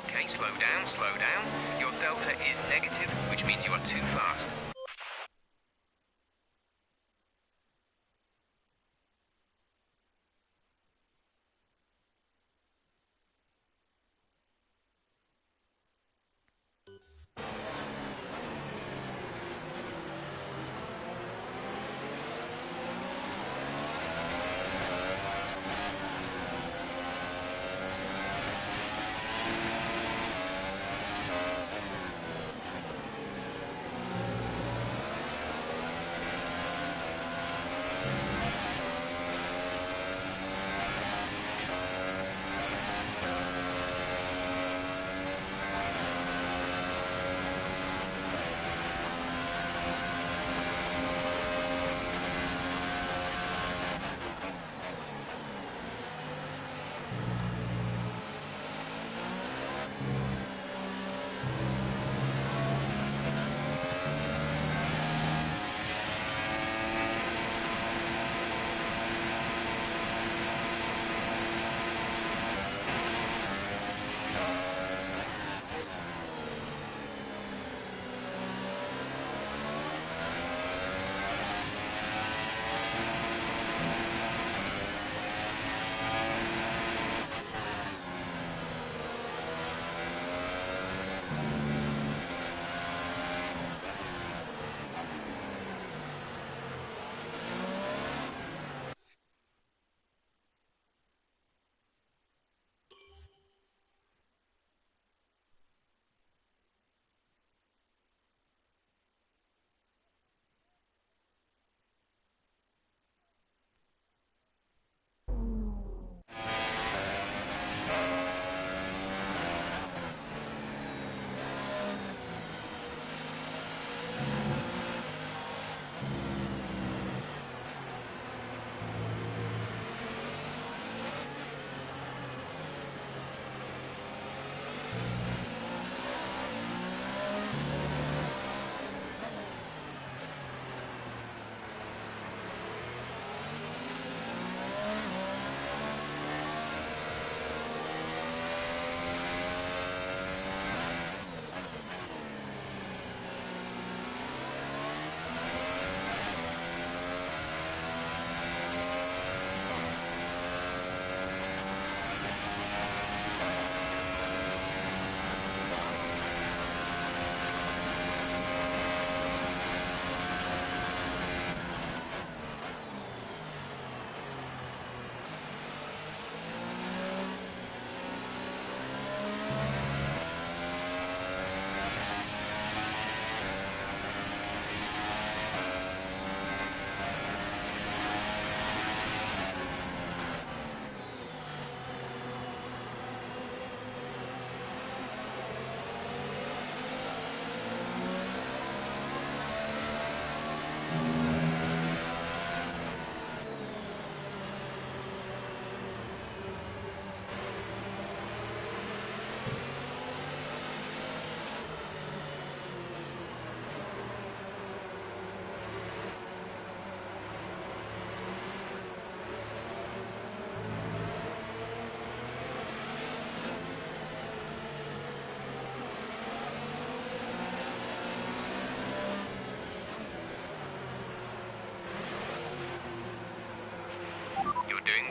Okay, slow down, slow down. Your delta is negative, which means you are too fast.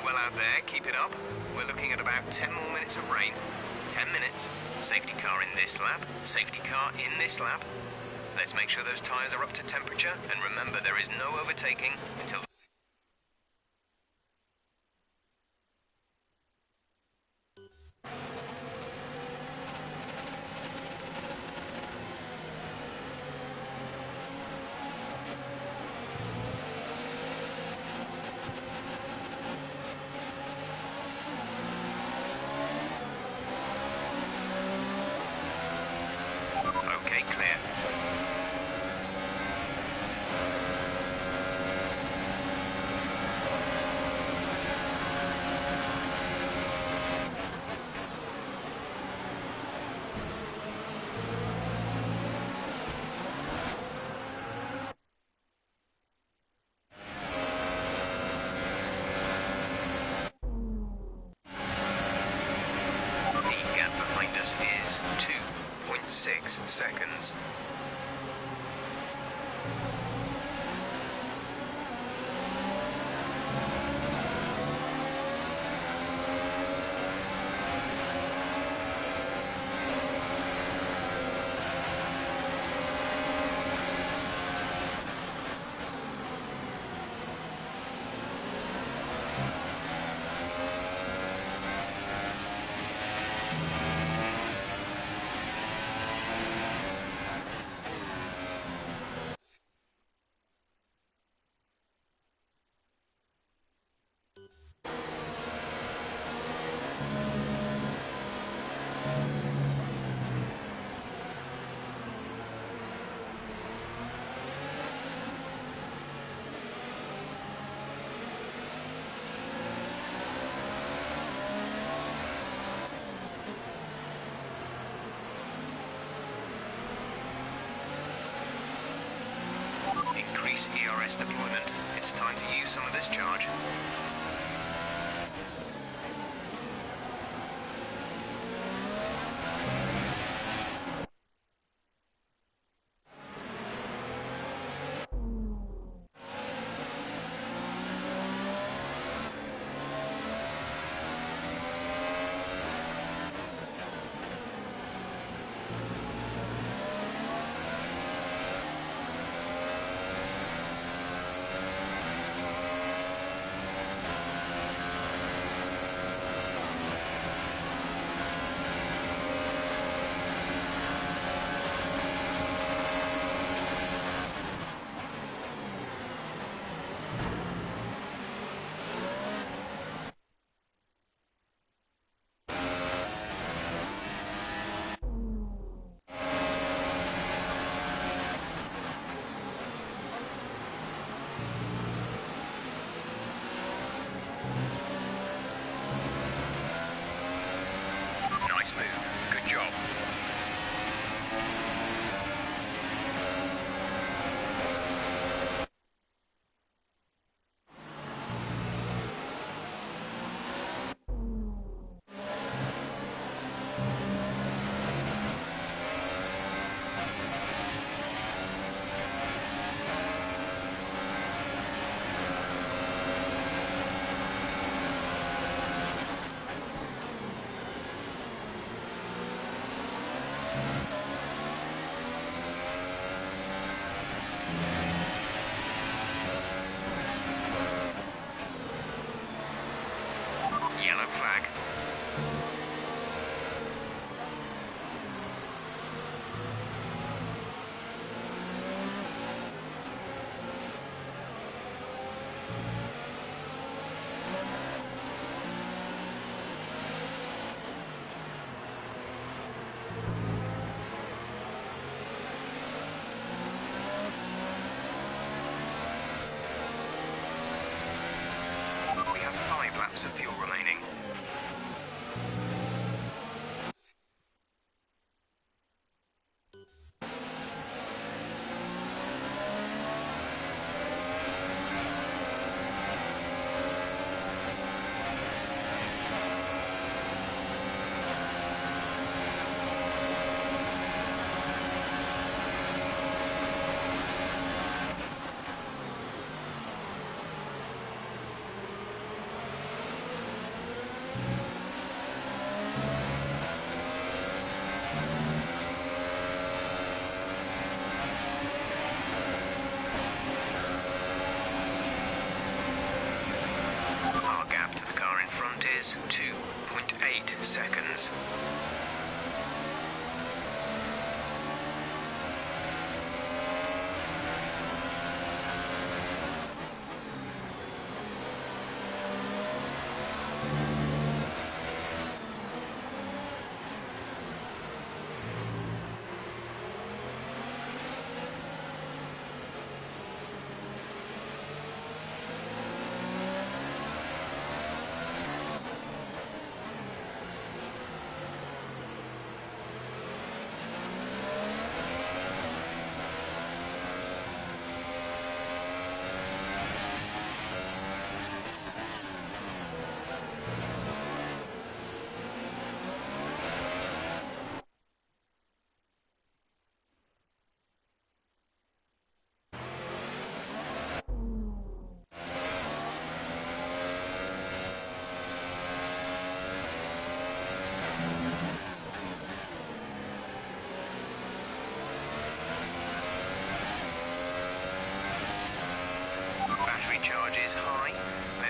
well out there, keep it up. We're looking at about 10 more minutes of rain. 10 minutes. Safety car in this lap, safety car in this lap. Let's make sure those tyres are up to temperature, and remember there is no overtaking until... Okay, clear. The gap behind us is 2.6 seconds. Increase ERS deployment. It's time to use some of this charge. Nice move. Good job. Yellow flag. We have 5 laps of fuel remaining.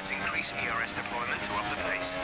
Let's increase ERS deployment to up the pace.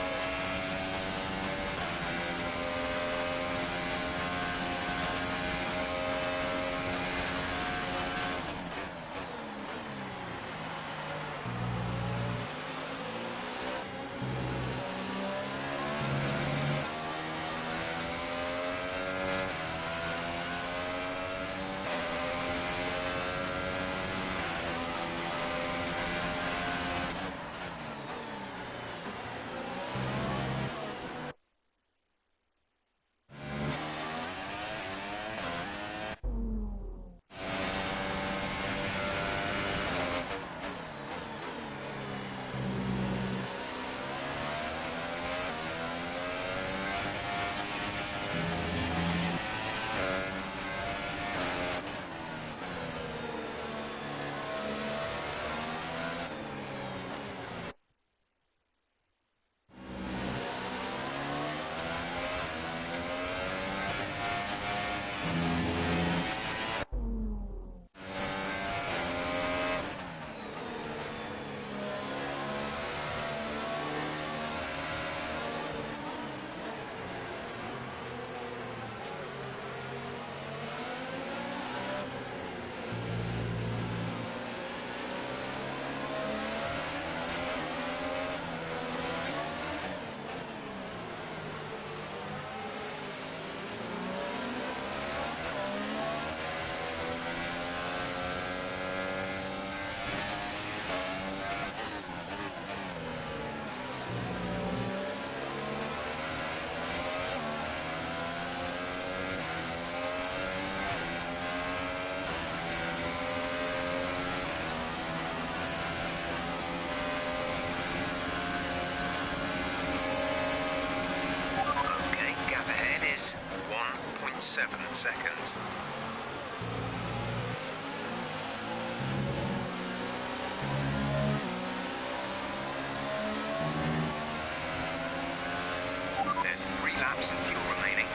Okay, gap ahead is 1.7 seconds. There's 3 laps of fuel remaining.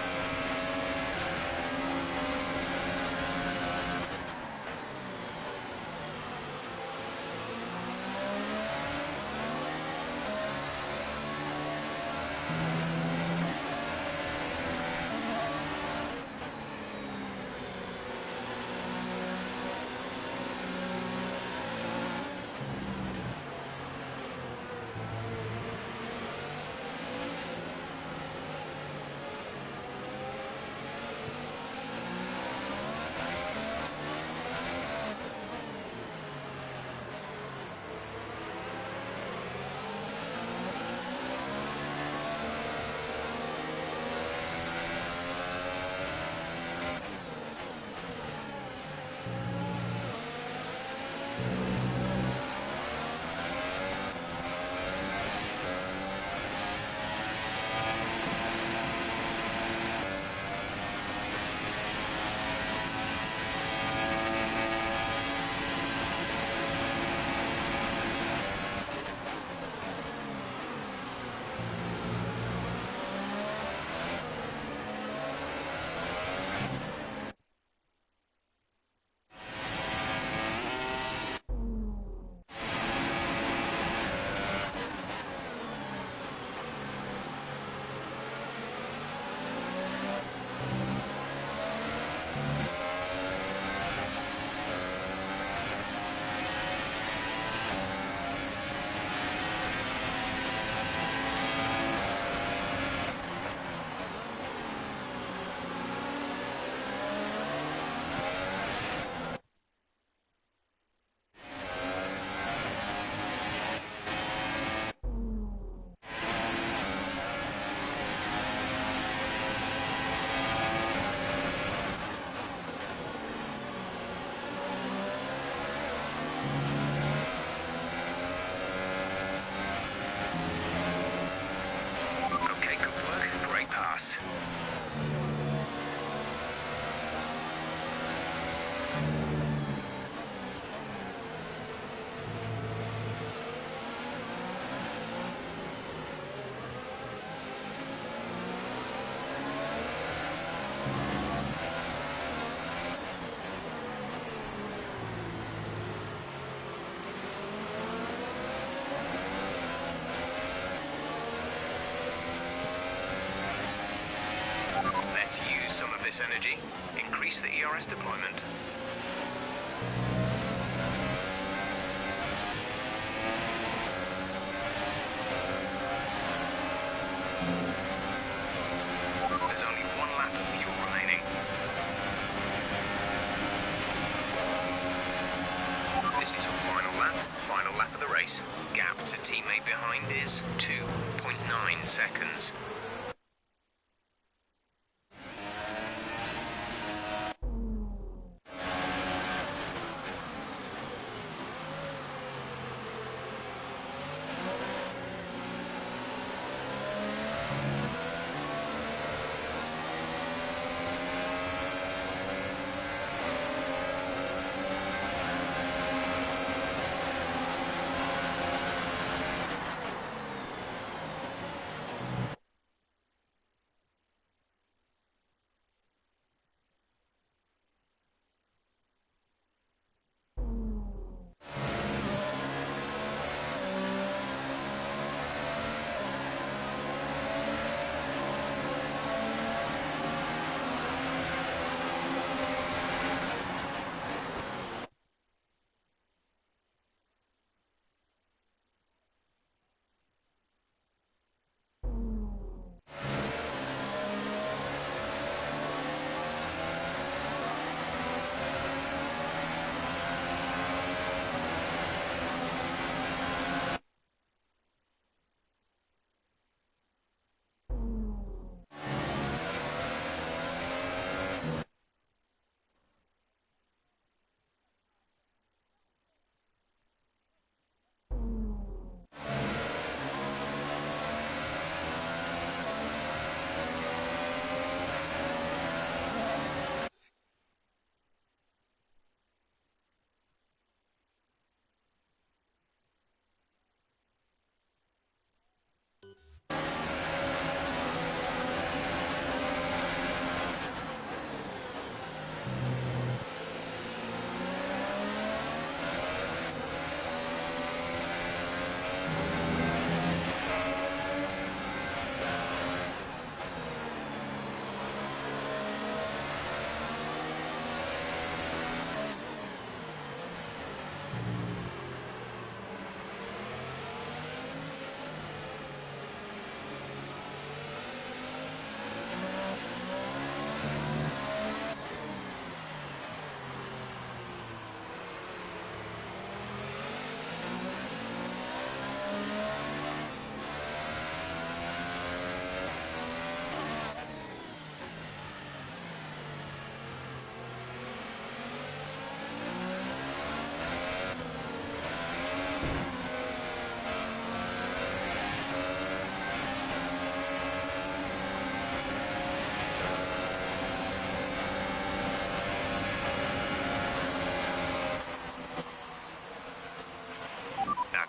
some of this energy, increase the ERS deployment. There's only one lap of fuel remaining. This is your final lap of the race. Gap to teammate behind is 2.9 seconds.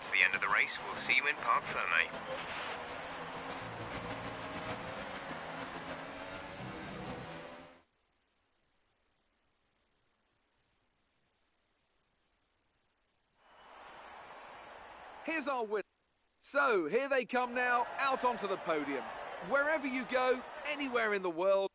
That's the end of the race. We'll see you in Parc Fermé. Here's our winner. So, here they come now, out onto the podium. Wherever you go, anywhere in the world.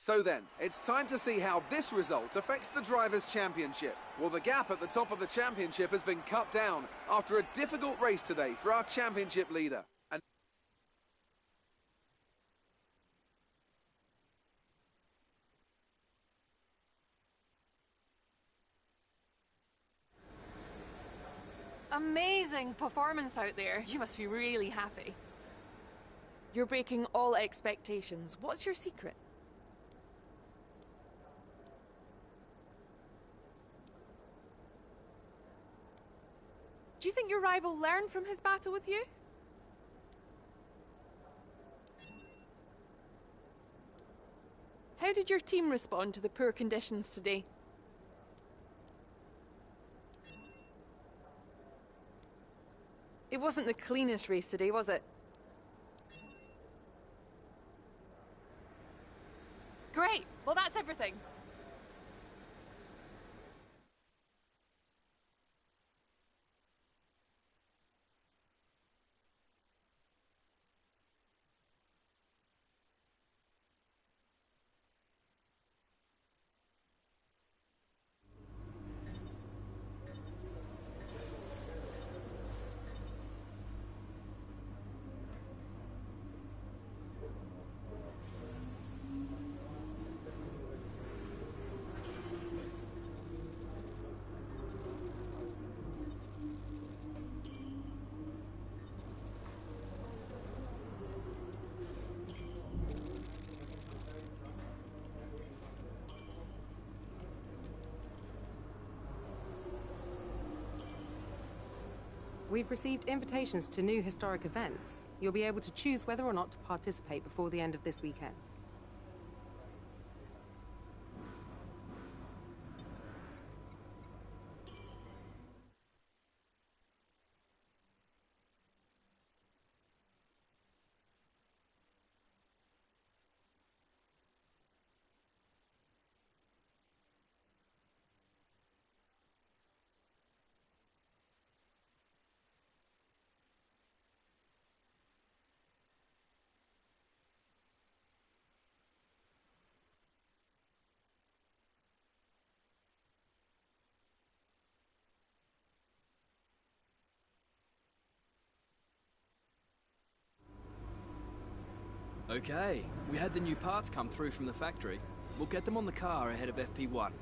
So then, it's time to see how this result affects the Drivers' Championship. Well, the gap at the top of the championship has been cut down after a difficult race today for our championship leader. And Amazing performance out there. You must be really happy. You're breaking all expectations. What's your secret? Do you think your rival learned from his battle with you? How did your team respond to the poor conditions today? It wasn't the cleanest race today, was it? Great! Well, that's everything. We've received invitations to new historic events. You'll be able to choose whether or not to participate before the end of this weekend. Okay, we had the new parts come through from the factory. We'll get them on the car ahead of FP1.